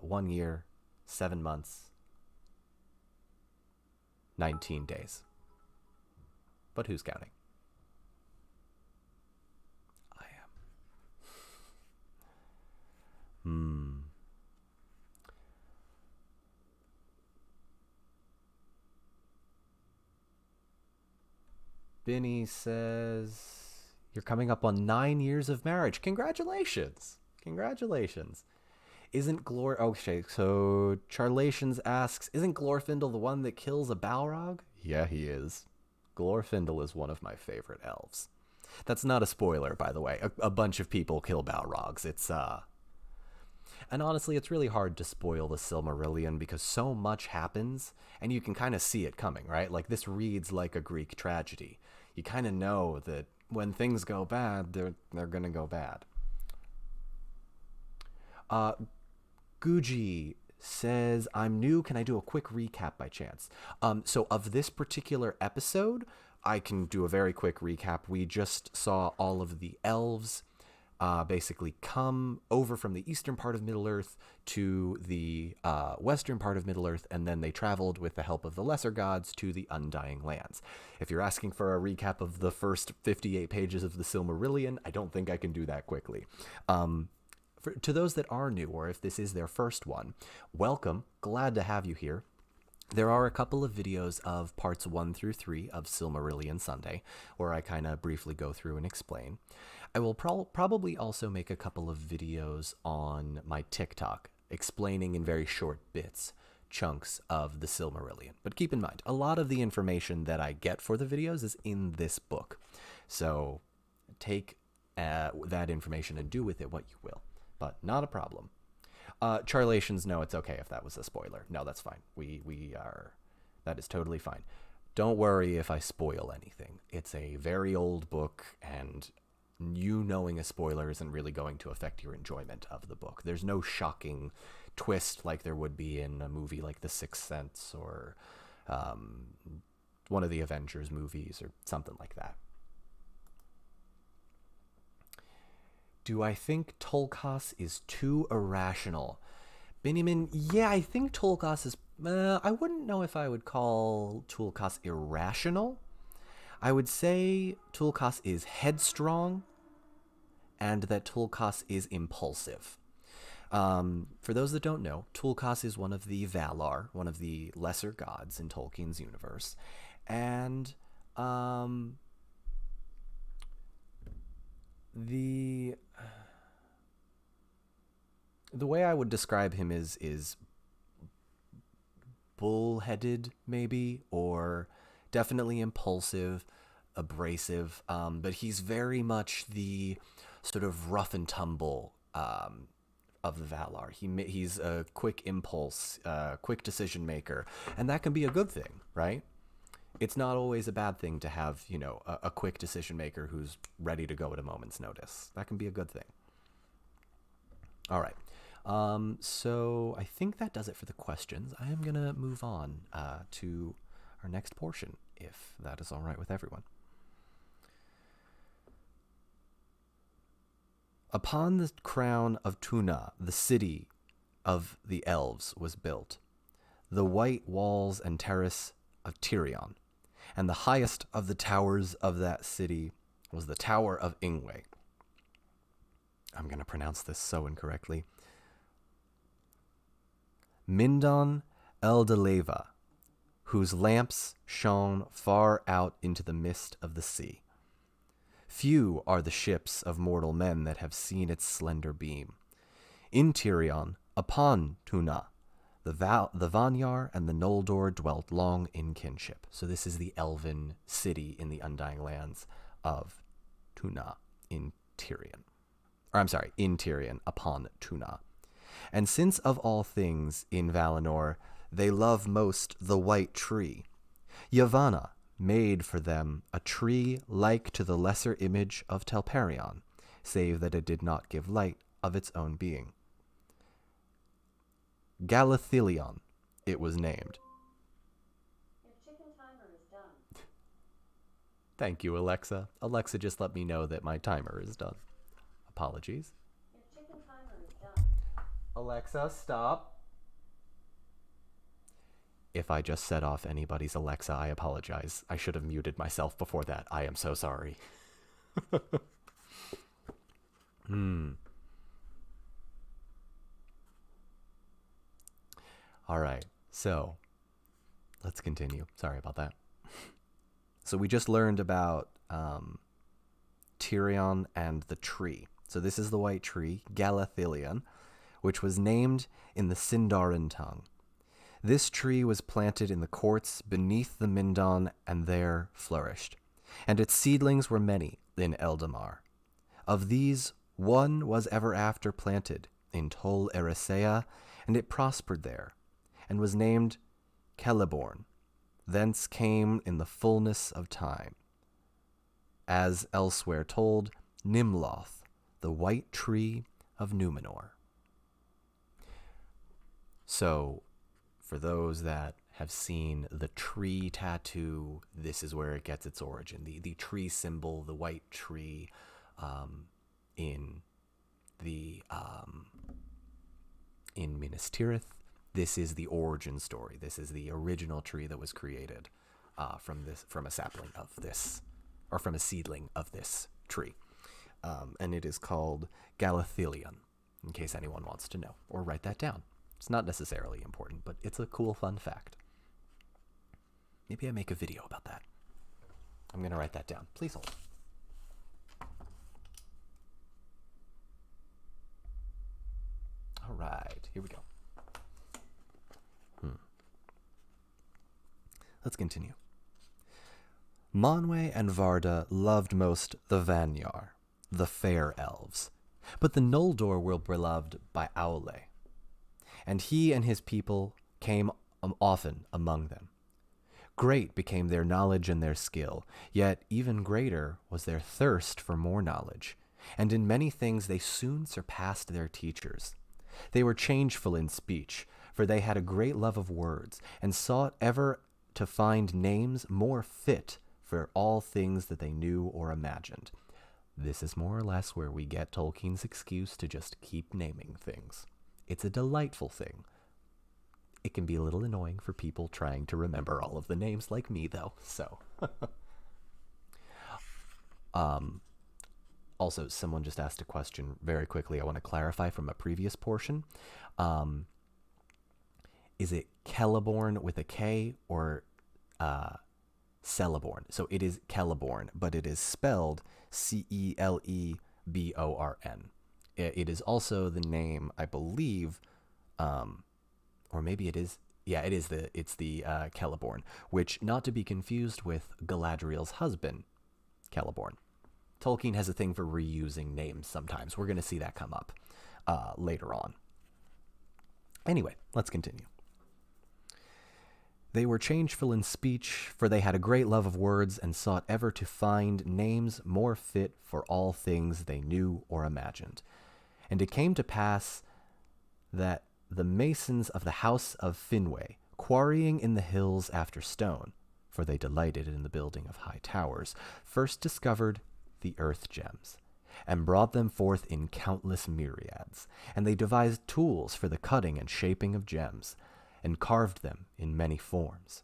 1 year, 7 months, 19 days. But who's counting? I am. Benny says, you're coming up on 9 years of marriage. Congratulations. Congratulations. Okay, so Charlations asks, isn't Glorfindel the one that kills a Balrog? Yeah, he is. Glorfindel is one of my favorite elves. That's not a spoiler, by the way. A bunch of people kill Balrogs. And honestly, it's really hard to spoil the Silmarillion because so much happens, and you can kind of see it coming, right? Like, this reads like a Greek tragedy. You kind of know that when things go bad, they're going to go bad. Guji says, I'm new. Can I do a quick recap by chance? So of this particular episode, I can do a very quick recap. We just saw all of the elves basically come over from the eastern part of Middle-earth to the western part of Middle-earth, and then they traveled with the help of the lesser gods to the Undying Lands. If you're asking for a recap of the first 58 pages of the Silmarillion, I don't think I can do that quickly. To those that are new, or if this is their first one, welcome. Glad to have you here. There are a couple of videos of parts 1 through 3 of Silmarillion Sunday, where I kind of briefly go through and explain. I will probably also make a couple of videos on my TikTok, explaining in very short bits chunks of the Silmarillion. But keep in mind, a lot of the information that I get for the videos is in this book. So take that information and do with it what you will, but not a problem. Charlations, no, it's okay if that was a spoiler. No, that's fine. That is totally fine. Don't worry if I spoil anything. It's a very old book, and you knowing a spoiler isn't really going to affect your enjoyment of the book. There's no shocking twist like there would be in a movie like The Sixth Sense or one of the Avengers movies or something like that. Do I think Tolkien is too irrational? Benjamin, yeah, I think Tolkien is... I wouldn't know if I would call Tolkien irrational. I would say Tolkien is headstrong and that Tolkien is impulsive. For those that don't know, Tolkien is one of the Valar, one of the lesser gods in Tolkien's universe. And the way I would describe him is bullheaded, maybe, or definitely impulsive, abrasive, but he's very much the sort of rough and tumble of the Valar. He's a quick impulse, quick decision maker, and that can be a good thing, right? It's not always a bad thing to have, a quick decision maker who's ready to go at a moment's notice. That can be a good thing. All right. So I think that does it for the questions. I am going to move on to our next portion, if that is all right with everyone. Upon the crown of Tuna, the city of the elves was built, the white walls and terrace of Tirion, and the highest of the towers of that city was the Tower of Ingwe. I'm going to pronounce this so incorrectly. Mindon Eldeleva, whose lamps shone far out into the mist of the sea. Few are the ships of mortal men that have seen its slender beam. In Tirion, upon Tuna, the Vanyar and the Noldor dwelt long in kinship. So this is the elven city in the Undying Lands of Tuna in Tirion. Or I'm sorry, in Tirion, upon Tuna. And since of all things in Valinor they love most the white tree, Yavanna made for them a tree like to the lesser image of Telperion, save that it did not give light of its own being. Galathylion it was named. Your chicken timer is done. Thank you, Alexa. Alexa just let me know that my timer is done. Apologies. Your chicken timer is done. Alexa, stop. If I just set off anybody's Alexa, I apologize. I should have muted myself before that. I am so sorry. All right, so let's continue. Sorry about that. So we just learned about Tirion and the tree. So this is the white tree, Galathylion, which was named in the Sindarin tongue. This tree was planted in the courts beneath the Mindon and there flourished, and its seedlings were many in Eldamar. Of these, one was ever after planted in Tol Eressëa, and it prospered there, and was named Celeborn. Thence came in the fullness of time. As elsewhere told, Nimloth, the white tree of Numenor. So, for those that have seen the tree tattoo, this is where it gets its origin. The tree symbol, the white tree in in Minas Tirith, this is the origin story. This is the original tree that was created from a sapling of this, or from a seedling of this tree. And it is called Galathylion, in case anyone wants to know, or write that down. It's not necessarily important, but it's a cool, fun fact. Maybe I make a video about that. I'm going to write that down. Please hold. All right, here we go. Let's continue. Manwe and Varda loved most the Vanyar, the fair elves, but the Noldor were beloved by Aule, and he and his people came often among them. Great became their knowledge and their skill, yet even greater was their thirst for more knowledge, and in many things they soon surpassed their teachers. They were changeful in speech, for they had a great love of words, and sought ever to find names more fit for all things that they knew or imagined. This is more or less where we get Tolkien's excuse to just keep naming things. It's a delightful thing. It can be a little annoying for people trying to remember all of the names like me, though, so. Also, someone just asked a question very quickly. I want to clarify from a previous portion. Is it Celeborn with a K or Celeborn? So it is Celeborn, but it is spelled Celeborn. It is also the name, I believe, or maybe it is. Yeah, it's the Celeborn, which not to be confused with Galadriel's husband, Celeborn. Tolkien has a thing for reusing names sometimes. We're going to see that come up later on. Anyway, let's continue. They were changeful in speech, for they had a great love of words, and sought ever to find names more fit for all things they knew or imagined. And it came to pass that the masons of the house of Finwë, quarrying in the hills after stone, for they delighted in the building of high towers, first discovered the earth gems, and brought them forth in countless myriads. And they devised tools for the cutting and shaping of gems, and carved them in many forms.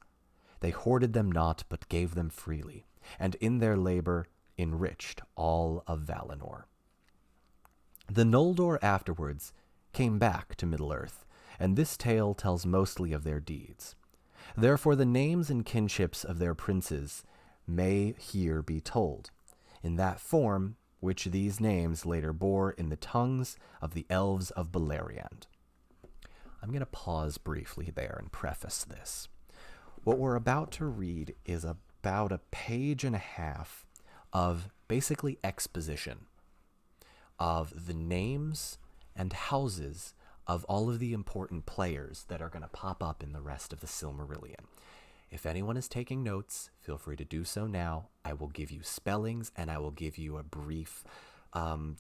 They hoarded them not, but gave them freely, and in their labor enriched all of Valinor. The Noldor afterwards came back to Middle-earth, and this tale tells mostly of their deeds. Therefore the names and kinships of their princes may here be told, in that form which these names later bore in the tongues of the elves of Beleriand. I'm going to pause briefly there and preface this. What we're about to read is about a page and a half of basically exposition of the names and houses of all of the important players that are going to pop up in the rest of the Silmarillion. If anyone is taking notes, feel free to do so now. I will give you spellings and I will give you a brief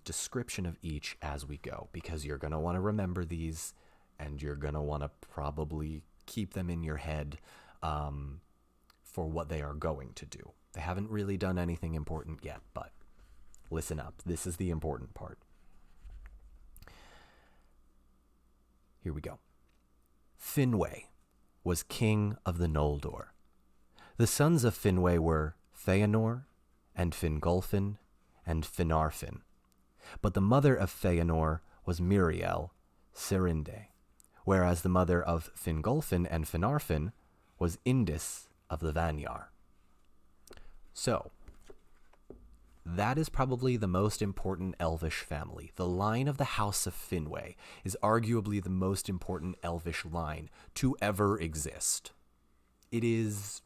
description of each as we go, because you're going to want to remember these and you're going to want to probably keep them in your head for what they are going to do. They haven't really done anything important yet, but listen up. This is the important part. Here we go. Finwë was king of the Noldor. The sons of Finwë were Feanor, and Fingolfin, and Finarfin. But the mother of Feanor was Miriel, Serinde, whereas the mother of Fingolfin and Finarfin was Indis of the Vanyar. So, that is probably the most important elvish family. The line of the House of Finwë is arguably the most important elvish line to ever exist. It is...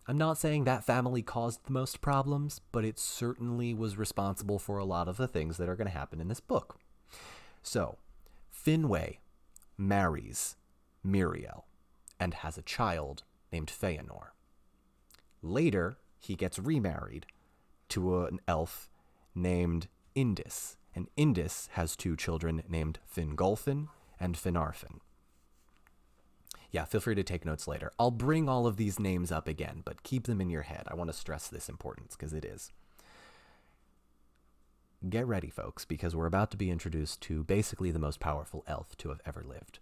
I'm not saying that family caused the most problems, but it certainly was responsible for a lot of the things that are going to happen in this book. So, Finwë marries Miriel and has a child named Feanor. Later, he gets remarried to an elf named Indis, and Indis has two children named Fingolfin and Finarfin. Yeah, feel free to take notes later. I'll bring all of these names up again, but keep them in your head. I want to stress this importance, because it is. get ready, folks, because we're about to be introduced to basically the most powerful elf to have ever lived.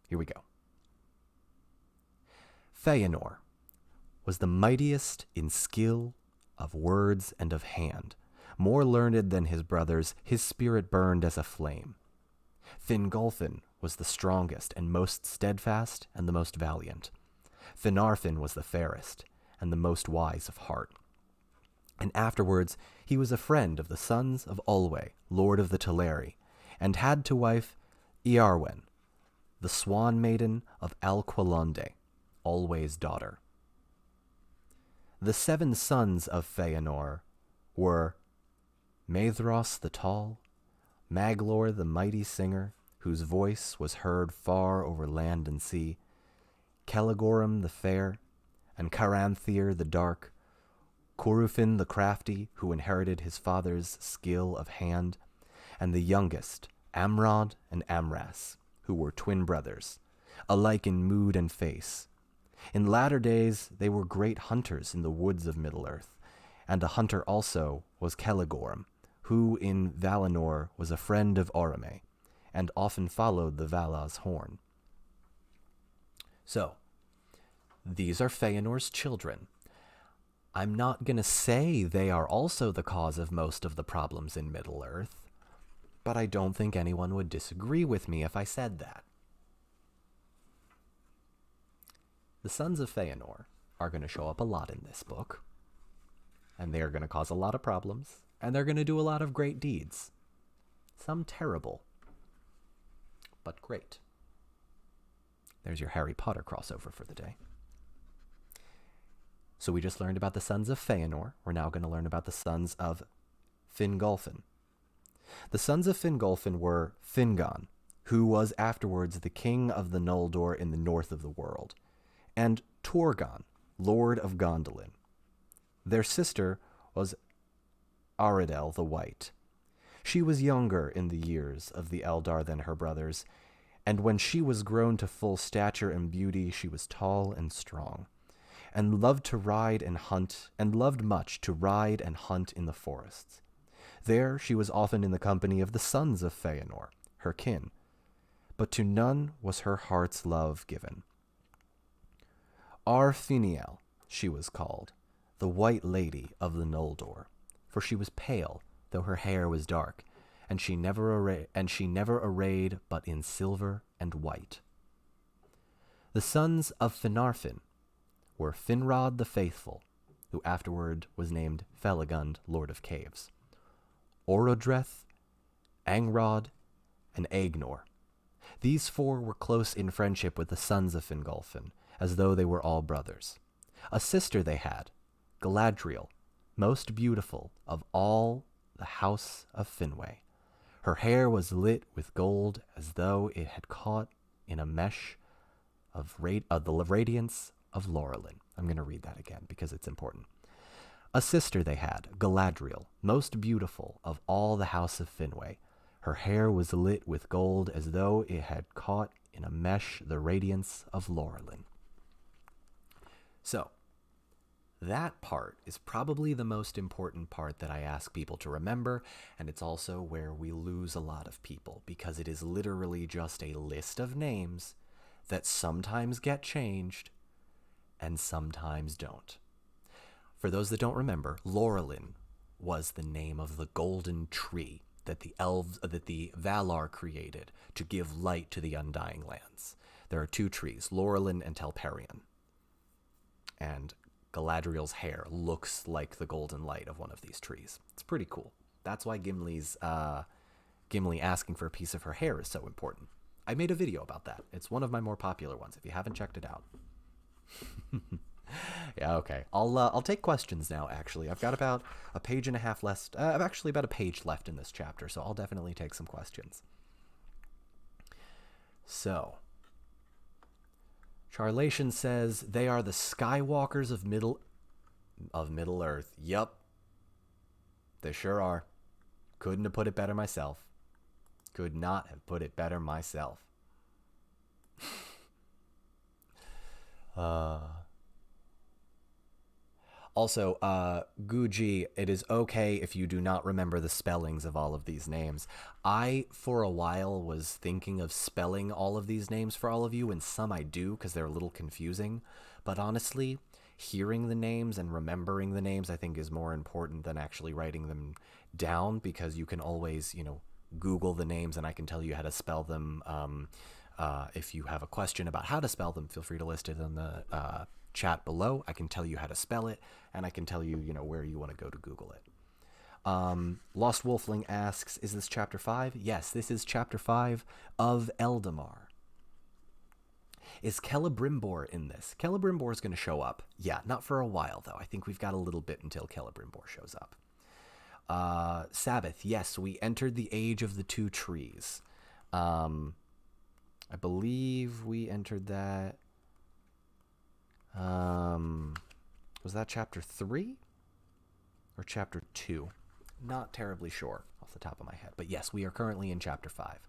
Here we go. Feanor was the mightiest in skill of words and of hand. More learned than his brothers, his spirit burned as a flame. Fingolfin was the strongest and most steadfast and the most valiant. Finarfin was the fairest and the most wise of heart. And afterwards he was a friend of the sons of Olwe, lord of the Teleri, and had to wife Iarwen, the swan maiden of Alqualonde, Olwe's daughter. The 7 sons of Feanor were Maedhros the tall, Maglor the mighty singer, whose voice was heard far over land and sea, Celegorum the fair, and Caranthir the dark, Corufin the crafty, who inherited his father's skill of hand, and the youngest, Amrod and Amras, who were twin brothers, alike in mood and face. In latter days they were great hunters in the woods of Middle-earth, and a hunter also was Celegorum, who in Valinor was a friend of Orome, and often followed the Vala's horn. So, these are Feanor's children. I'm not going to say they are also the cause of most of the problems in Middle-earth, but I don't think anyone would disagree with me if I said that. The sons of Feanor are going to show up a lot in this book, and they are going to cause a lot of problems, and they're going to do a lot of great deeds. Some terrible, but great. There's your Harry Potter crossover for the day. So we just learned about the sons of Feanor. We're now going to learn about the sons of Fingolfin. The sons of Fingolfin were Fingon, who was afterwards the king of the Noldor in the north of the world, and Torgon, lord of Gondolin. Their sister was Aridel the White. She was younger in the years of the Eldar than her brothers, and when she was grown to full stature and beauty, she was tall and strong, and loved to ride and hunt, and loved much to ride and hunt in the forests. There she was often in the company of the sons of Feanor, her kin, but to none was her heart's love given. Arfiniel she was called, the White Lady of the Noldor, for she was pale, though her hair was dark, and she never arrayed but in silver and white. The sons of Finarfin were Finrod the Faithful, who afterward was named Felagund, Lord of Caves, Orodreth, Angrod, and Aegnor. These 4 were close in friendship with the sons of Fingolfin, as though they were all brothers. A sister they had, Galadriel, most beautiful of all the house of Finwë. Her hair was lit with gold as though it had caught in a mesh of the radiance of Laurelin. I'm going to read that again because it's important. A sister they had, Galadriel, most beautiful of all the house of Finwë. Her hair was lit with gold as though it had caught in a mesh the radiance of Laurelin. So, that part is probably the most important part that I ask people to remember, and it's also where we lose a lot of people, because it is literally just a list of names that sometimes get changed and sometimes don't. For those that don't remember, Laurelin was the name of the golden tree that the Valar created to give light to the Undying Lands. There are 2 trees, Laurelin and Telperion. And Galadriel's hair looks like the golden light of one of these trees. It's pretty cool. That's why Gimli asking for a piece of her hair is so important. I made a video about that. It's one of my more popular ones, if you haven't checked it out. Yeah, okay. I'll take questions now, actually. I've got about a page and a half left. I've actually about a page left in this chapter, so I'll definitely take some questions. So, Charlation says, they are the Skywalkers of Middle-earth. Yup. They sure are. Couldn't have put it better myself. Could not have put it better myself. Also, Guji, it is okay if you do not remember the spellings of all of these names. I, for a while, was thinking of spelling all of these names for all of you, and some I do because they're a little confusing. But honestly, hearing the names and remembering the names, I think, is more important than actually writing them down, because you can always, Google the names and I can tell you how to spell them. If you have a question about how to spell them, feel free to list it in the chat below. I can tell you how to spell it, and I can tell you, where you want to go to Google it. Lost Wolfling asks, is this chapter 5? Yes, this is chapter 5 of Eldamar. Is Celebrimbor in this? Celebrimbor is going to show up. Yeah, not for a while, though. I think we've got a little bit until Celebrimbor shows up. Sabbath, yes, we entered the Age of the Two Trees. I believe we entered that. Was that chapter 3 or chapter 2? Not terribly sure off the top of my head, but yes, we are currently in chapter 5.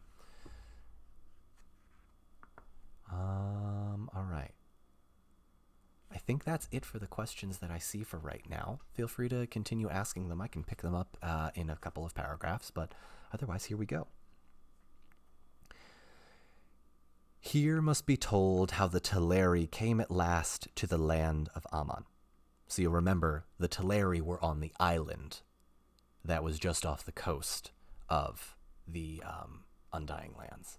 All right. I think that's it for the questions that I see for right now. Feel free to continue asking them. I can pick them up in a couple of paragraphs, but otherwise, here we go. Here must be told how the Teleri came at last to the land of Aman. So you'll remember, the Teleri were on the island that was just off the coast of the Undying Lands.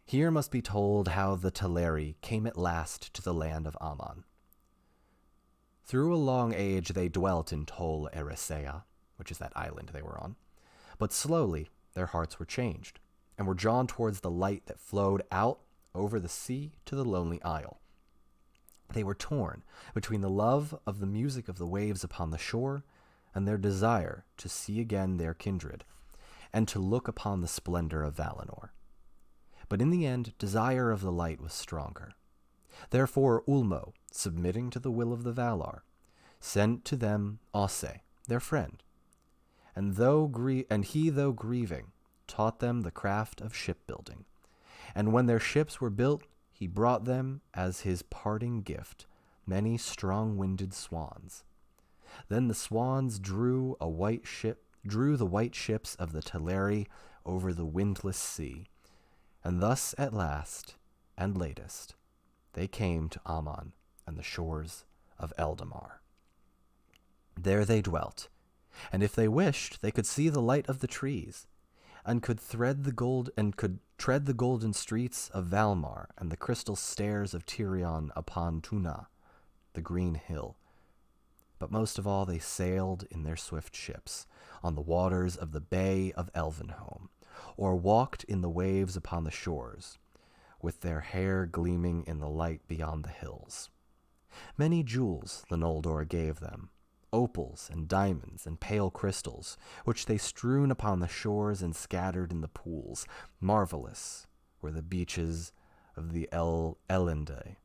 Here must be told how the Teleri came at last to the land of Aman. Through a long age they dwelt in Tol Eressëa, which is that island they were on, but slowly their hearts were changed, and were drawn towards the light that flowed out over the sea to the lonely isle. They were torn between the love of the music of the waves upon the shore and their desire to see again their kindred, and to look upon the splendor of Valinor. But in the end, desire of the light was stronger. Therefore Ulmo, submitting to the will of the Valar, sent to them Osse, their friend, and he, though grieving, taught them the craft of shipbuilding. And when their ships were built, he brought them, as his parting gift, many strong-winded swans. Then the swans drew the white ships of the Teleri over the windless sea, and thus at last and latest they came to Aman and the shores of Eldamar. There they dwelt, and if they wished, they could see the light of the trees, and could tread the golden streets of Valmar and the crystal stairs of Tirion upon Tuna, the green hill. But most of all they sailed in their swift ships on the waters of the Bay of Elvenhome, or walked in the waves upon the shores, with their hair gleaming in the light beyond the hills. Many jewels the Noldor gave them, opals and diamonds and pale crystals, which they strewn upon the shores and scattered in the pools. Marvelous were the beaches of the Elendë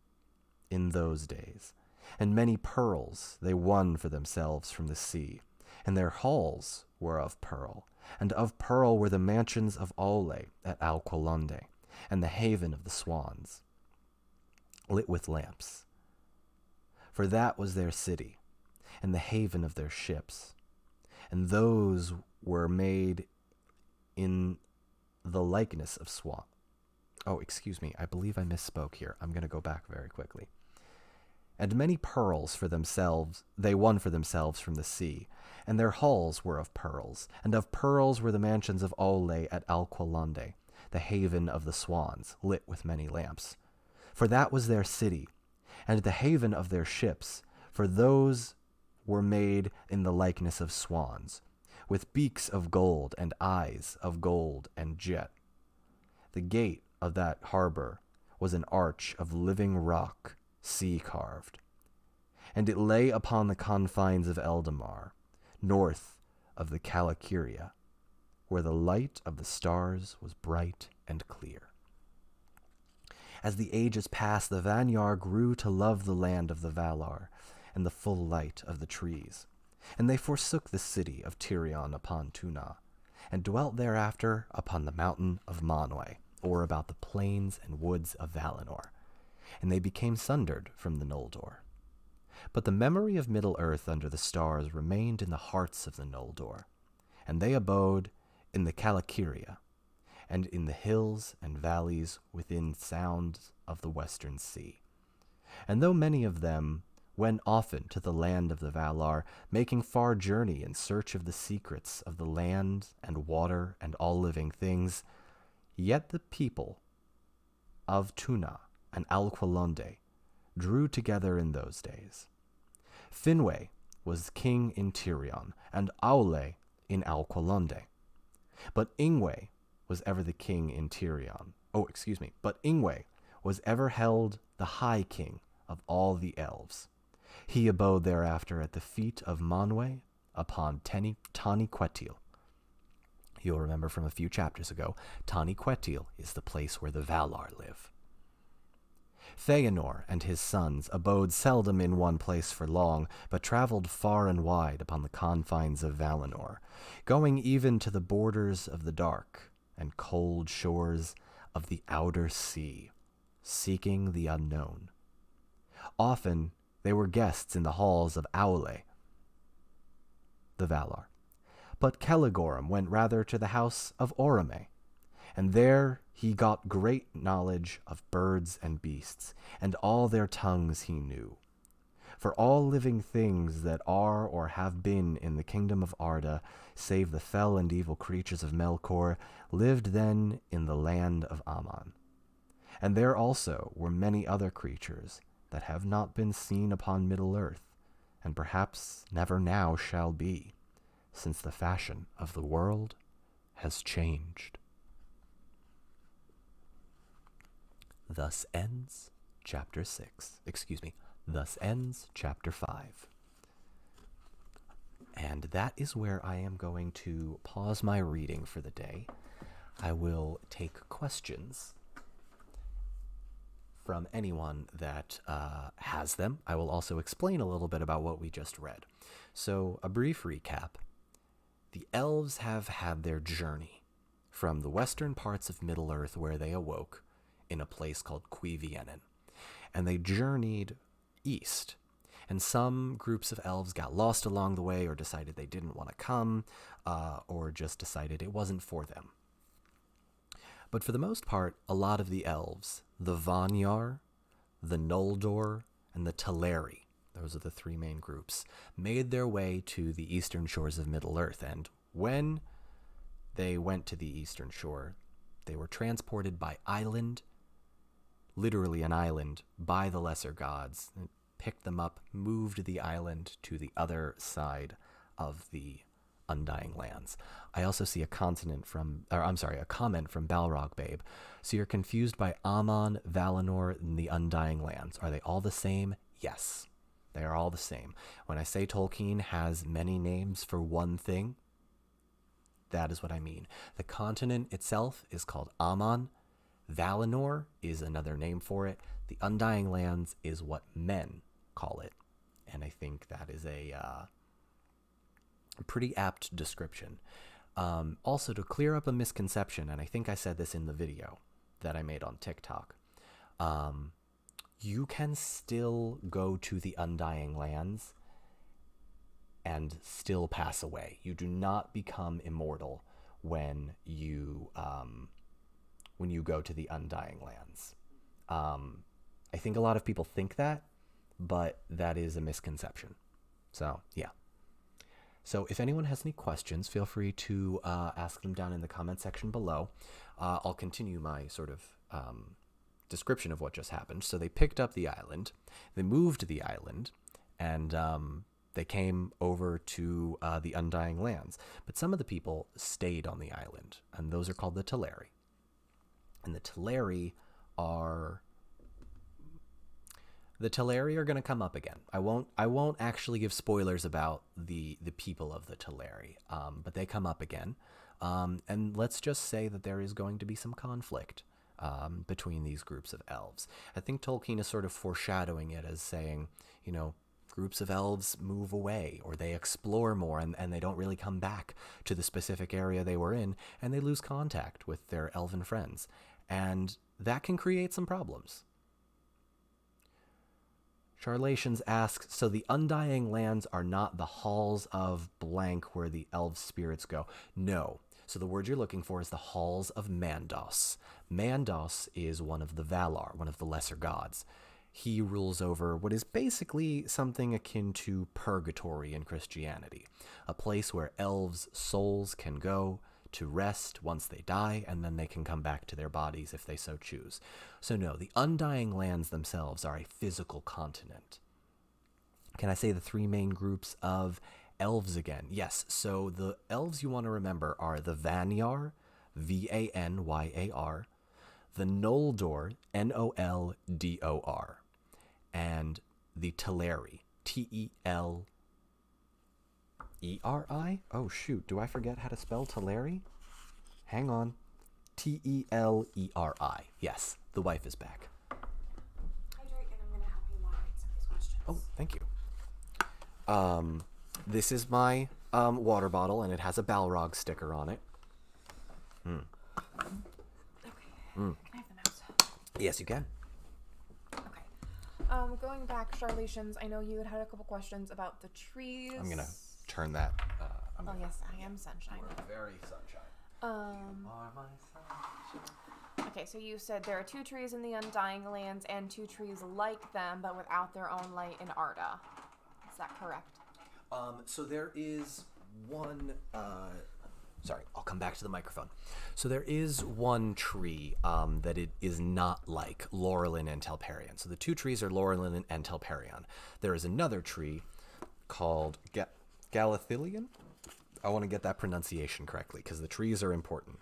in those days, and many pearls they won for themselves from the sea, and their halls were of pearl, and of pearl were the mansions of Aule at Alqualonde, and the haven of the swans, lit with lamps. For that was their city, and the haven of their ships, and those were made in the likeness of swan. Oh, excuse me, I believe I misspoke here. I'm going to go back very quickly. And many pearls for themselves they won for themselves from the sea, and their halls were of pearls, and of pearls were the mansions of Aule at Alqualonde, the haven of the swans, lit with many lamps. For that was their city, and the haven of their ships, for those were made in the likeness of swans, with beaks of gold and eyes of gold and jet. The gate of that harbor was an arch of living rock, sea-carved, and it lay upon the confines of Eldamar, north of the Calakiria, where the light of the stars was bright and clear. As the ages passed, the Vanyar grew to love the land of the Valar and the full light of the trees, and they forsook the city of Tirion upon Tuna, and dwelt thereafter upon the mountain of Manwë, or about the plains and woods of Valinor, and they became sundered from the Noldor. But the memory of Middle-earth under the stars remained in the hearts of the Noldor, and they abode in the Calakiria, and in the hills and valleys within sound of the western sea. And though many of them went often to the land of the Valar, making far journey in search of the secrets of the land and water and all living things, yet the people of Tuna and Alqualonde drew together in those days. Finwë was king in Tirion, and Aule in Alqualonde. But Ingwe was ever the king in Tirion. But Ingwe was ever held the high king of all the elves. He abode thereafter at the feet of Manwë upon Tani Quetil. You'll remember from a few chapters ago, Tani Quetil is the place where the Valar live. Feanor and his sons abode seldom in one place for long, but traveled far and wide upon the confines of Valinor, going even to the borders of the dark and cold shores of the outer sea, seeking the unknown. Often they were guests in the halls of Aule, the Valar. But Celegorum went rather to the house of Orome, and there he got great knowledge of birds and beasts, and all their tongues he knew. For all living things that are or have been in the kingdom of Arda, save the fell and evil creatures of Melkor, lived then in the land of Aman. And there also were many other creatures that have not been seen upon Middle-earth, and perhaps never now shall be, since the fashion of the world has changed. Thus ends chapter 6. Thus ends chapter 5. And that is where I am going to pause my reading for the day. I will take questions from anyone that has them. I will also explain a little bit about what we just read. So, a brief recap. The elves have had their journey from the western parts of Middle-earth where they awoke in a place called Cuiviénen, and they journeyed east. And some groups of elves got lost along the way, or decided they didn't want to come, or just decided it wasn't for them. But for the most part, a lot of the elves, the Vanyar, the Noldor, and the Teleri, those are the three main groups, made their way to the eastern shores of Middle-earth. And when they went to the eastern shore, they were transported by island, literally an island, by the lesser gods, and picked them up, moved the island to the other side of the Undying Lands. I also see a comment from Balrog Babe. So you're confused by Aman, Valinor, and the Undying Lands. Are they all the same? Yes, they are all the same. When I say Tolkien has many names for one thing, that is what I mean. The continent itself is called Aman. Valinor is another name for it. The Undying Lands is what men call it. And I think that is a pretty apt description. Also, to clear up a misconception, and I think I said this in the video that I made on TikTok, you can still go to the Undying Lands and still pass away. You do not become immortal when you go to the Undying Lands. I think a lot of people think that, but that is a misconception. So, yeah. So if anyone has any questions, feel free to ask them down in the comment section below. I'll continue my sort of description of what just happened. So they picked up the island, they moved the island, and they came over to the Undying Lands. But some of the people stayed on the island, and those are called the Teleri. And the Teleri are going to come up again. I won't actually give spoilers about the people of the Teleri, but they come up again. And let's just say that there is going to be some conflict between these groups of elves. I think Tolkien is sort of foreshadowing it as saying, groups of elves move away, or they explore more, and they don't really come back to the specific area they were in, and they lose contact with their elven friends. And that can create some problems. Charlations asks, so the Undying Lands are not the halls of blank where the elf spirits go? No. So the word you're looking for is the halls of Mandos. Mandos is one of the Valar, one of the lesser gods. He rules over what is basically something akin to purgatory in Christianity, a place where elves' souls can go to rest once they die, and then they can come back to their bodies if they so choose. So no, the Undying Lands themselves are a physical continent. Can I say the three main groups of elves again? Yes, so the elves you want to remember are the Vanyar, Vanyar, the Noldor, Noldor, and the Teleri, Teleri. Oh shoot, do I forget how to spell Teleri? Hang on. Teleri. Yes, the wife is back. Hydrate, and I'm going to help you moderate some of these questions. Oh, thank you. This is my water bottle, and it has a Balrog sticker on it. Okay. Can I have the mouse? Yes, you can. Okay. Going back, Charlations, I know you had a couple questions about the trees. I'm gonna turn that. Oh yes, I am sunshine. Very sunshine. You are my sunshine. Okay, so you said there are 2 trees in the Undying Lands and 2 trees like them, but without their own light in Arda. Is that correct? So there is one. Sorry, I'll come back to the microphone. So there is one tree that it is not like Laurelin and Telperion. So the 2 trees are Laurelin and Telperion. There is another tree called Galathylion. I want to get that pronunciation correctly because the trees are important.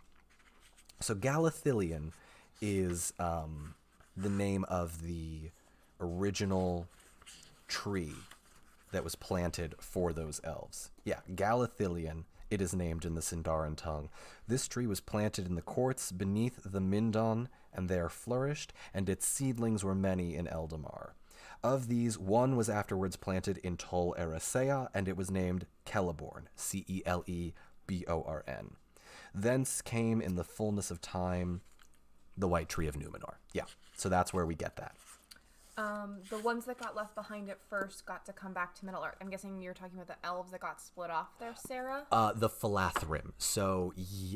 So Galathylion is the name of the original tree that was planted for those elves. Yeah, Galathylion, it is named in the Sindarin tongue. This tree was planted in the courts beneath the Mindon, and there flourished, and its seedlings were many in Eldamar. Of these, one was afterwards planted in Tol Eressëa, and it was named Celeborn, Celeborn. Thence came in the fullness of time the White Tree of Numenor. Yeah, so that's where we get that. The ones that got left behind at first got to come back to Middle-earth. I'm guessing you're talking about the elves that got split off there, Sarah? The Philathrim. So,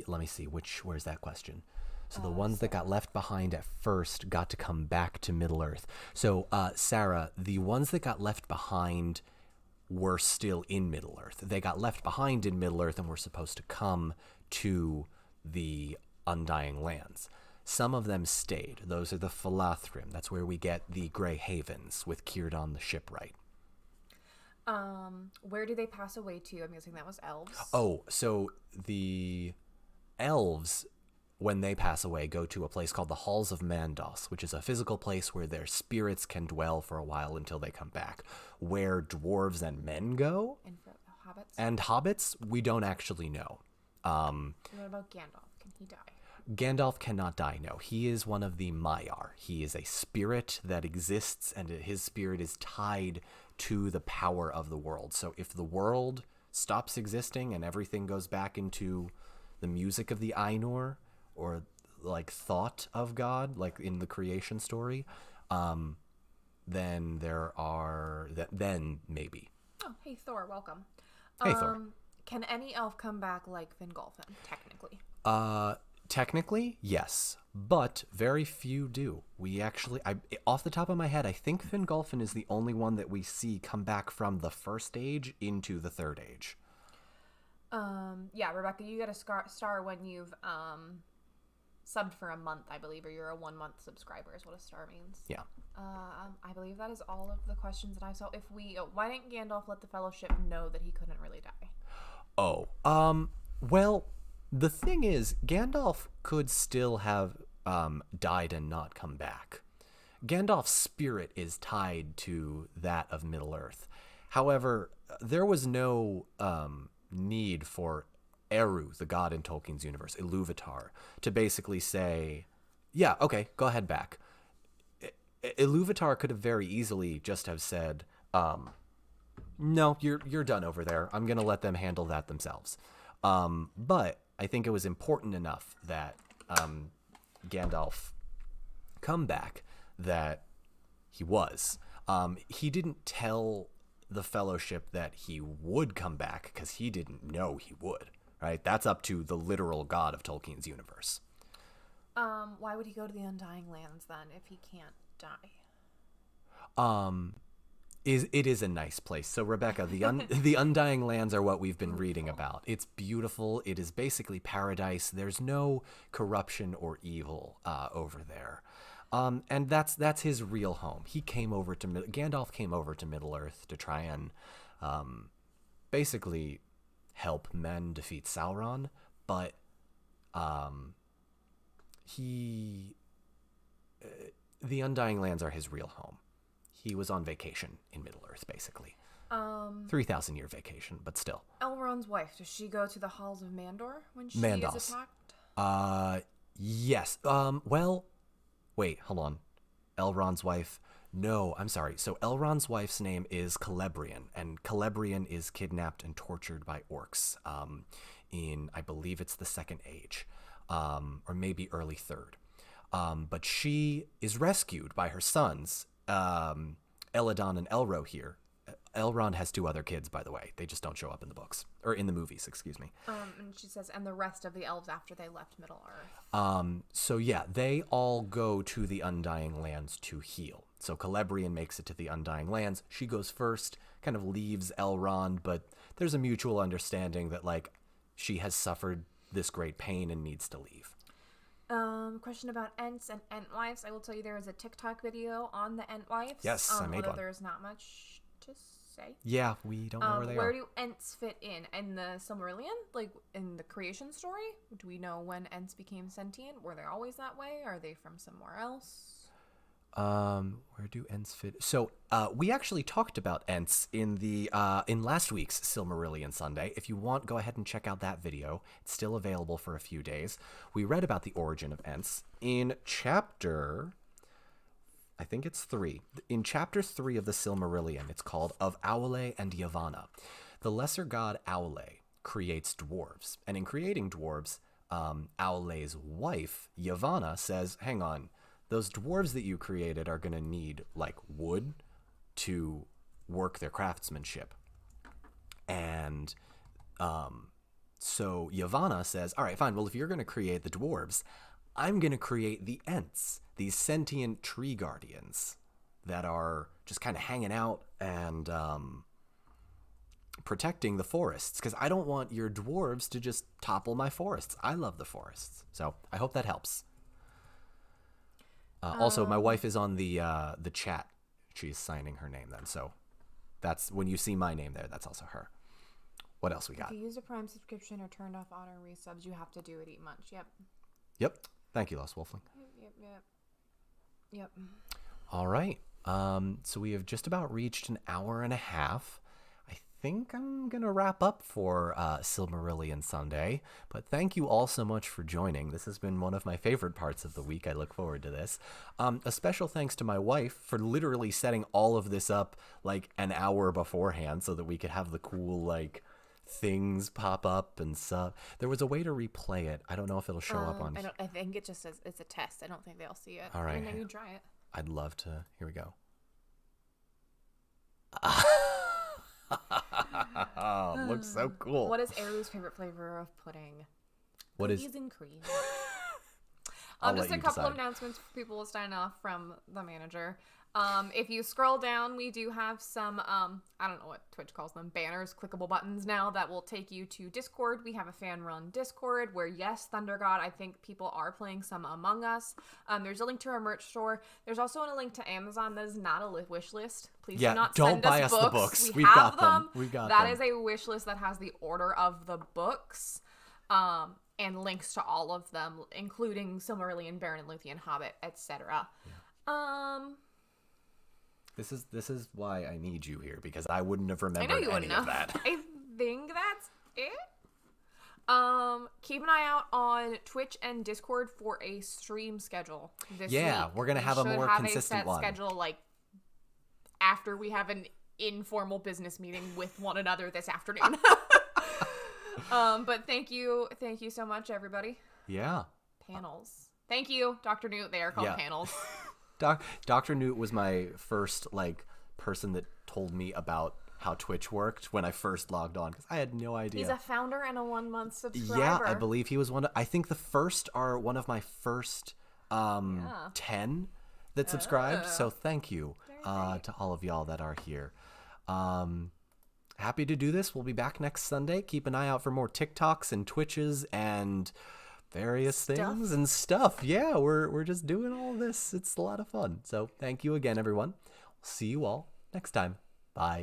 let me see, where's that question? So the ones that got left behind at first got to come back to Middle-earth. So, Sarah, the ones that got left behind were still in Middle-earth. They got left behind in Middle-earth and were supposed to come to the Undying Lands. Some of them stayed. Those are the Philathrim. That's where we get the Grey Havens with Círdan the shipwright. Where do they pass away to? I'm guessing that was elves. Oh, so the elves, when they pass away, go to a place called the Halls of Mandos, which is a physical place where their spirits can dwell for a while until they come back. Where dwarves and men go? And for hobbits? And hobbits, we don't actually know. What about Gandalf? Can he die? Gandalf cannot die, no. He is one of the Maiar. He is a spirit that exists, and his spirit is tied to the power of the world. So if the world stops existing and everything goes back into the music of the Ainur, or like thought of God, like in the creation story, then then maybe. Oh, hey Thor, welcome. Hey Thor. Can any elf come back like Fingolfin, technically? Technically, yes, but very few do. We actually, off the top of my head, I think Fingolfin is the only one that we see come back from the first age into the third age. Yeah, Rebecca, you get a star when you've subbed for a month, I believe, or you're a 1 month subscriber is what a star means. Yeah. I believe that is all of the questions that I saw. Why didn't Gandalf let the Fellowship know that he couldn't really die? Oh, well, the thing is, Gandalf could still have died and not come back. Gandalf's spirit is tied to that of Middle-earth. However, there was no need for Eru, the god in Tolkien's universe, Ilúvatar, to basically say, yeah, okay, go ahead back. Ilúvatar could have very easily just have said, no, you're done over there. I'm going to let them handle that themselves. But I think it was important enough that Gandalf come back that he was. He didn't tell the Fellowship that he would come back because he didn't know he would, right? That's up to the literal god of Tolkien's universe. Why would he go to the Undying Lands then if he can't die? It is a nice place. So Rebecca, the Undying Lands are what we've been reading about. It's beautiful. It is basically paradise. There's no corruption or evil over there. And that's his real home. Gandalf came over to Middle-earth to try and basically help men defeat Sauron, but the Undying Lands are his real home. He was on vacation in Middle-earth, basically. 3,000-year vacation, but still. Elrond's wife, does she go to the halls of Mandor when she is attacked? Yes. Well, wait, hold on. Elrond's wife. No, I'm sorry. So Elrond's wife's name is Celebrian, and Celebrian is kidnapped and tortured by orcs in, I believe it's the Second Age, or maybe early Third. But she is rescued by her sons, Eladon and Elro here. Elrond has 2 other kids, by the way. They just don't show up in the books. Or in the movies, excuse me. And she says, and the rest of the elves after they left Middle-earth. So yeah, they all go to the Undying Lands to heal. So Celebrian makes it to the Undying Lands. She goes first, kind of leaves Elrond, but there's a mutual understanding that, like, she has suffered this great pain and needs to leave. Question about Ents and Entwives. I will tell you there is a TikTok video on the Entwives. Yes, I made one. There's not much to say. Yeah, we don't know where they are. Where do Ents fit in the Silmarillion? Like, in the creation story? Do we know when Ents became sentient? Were they always that way? Are they from somewhere else? Where do Ents fit? So, we actually talked about Ents in last week's Silmarillion Sunday. If you want, go ahead and check out that video. It's still available for a few days. We read about the origin of Ents in chapter, I think it's 3. In chapter 3 of the Silmarillion, it's called Of Aule and Yavanna. The lesser god Aule creates dwarves, and in creating dwarves, Aule's wife, Yavanna, says, hang on, those dwarves that you created are going to need, like, wood to work their craftsmanship. And so Yavanna says, all right, fine, well, if you're going to create the dwarves, I'm going to create the Ents, these sentient tree guardians that are just kind of hanging out and protecting the forests, because I don't want your dwarves to just topple my forests. I love the forests. So I hope that helps. Also, my wife is on the chat. She's signing her name then. So that's when you see my name there, that's also her. What else we got? If you use a Prime subscription or turned off auto resubs, you have to do it each month. Yep. Thank you, Lost Wolfling. Yep. All right. So we have just about reached an hour and a half. I think I'm going to wrap up for Silmarillion Sunday, but thank you all so much for joining. This has been one of my favorite parts of the week. I look forward to this. A special thanks to my wife for literally setting all of this up like an hour beforehand so that we could have the cool, like, things pop up and stuff. There was a way to replay it. I don't know if it'll show up on... I think it just says it's a test. I don't think they'll see it. All right. Maybe you try it. I'd love to. Here we go. Looks so cool. What is Aru's favorite flavor of pudding? What is Cookies and cream. let Just a you couple decide. of announcements for people to sign off from the manager. If you scroll down, we do have some, I don't know what Twitch calls them, banners, clickable buttons now that will take you to Discord. We have a fan-run Discord where, yes, Thunder God, I think people are playing some Among Us. There's a link to our merch store. There's also a link to Amazon that is not a wish list. Please do not don't send buy us us books. the books. We We've have got them. We've got That them. is a wish list that has the order of the books. And links to all of them, including Silmarillion, Baron and Luthien, Hobbit, etc. Yeah. This is why I need you here, because I wouldn't have remembered I know you any wouldn't of have. that. I think that's it. Keep an eye out on Twitch and Discord for a stream schedule this week. We're gonna have a more consistent one. Schedule, like, after we have an informal business meeting with one another this afternoon. But thank you so much, everybody. Yeah. Panels. Thank you, Dr. Newt. They are called panels. Dr. Newt was my first, like, person that told me about how Twitch worked when I first logged on, because I had no idea. He's a founder and a 1-month subscriber. Yeah, I believe he was I think the first are one of my first 10 that subscribed. So thank you to all of y'all that are here. Happy to do this. We'll be back next Sunday. Keep an eye out for more TikToks and Twitches and various things and stuff. Yeah, we're just doing all this. It's a lot of fun. So thank you again, everyone. See you all next time. Bye.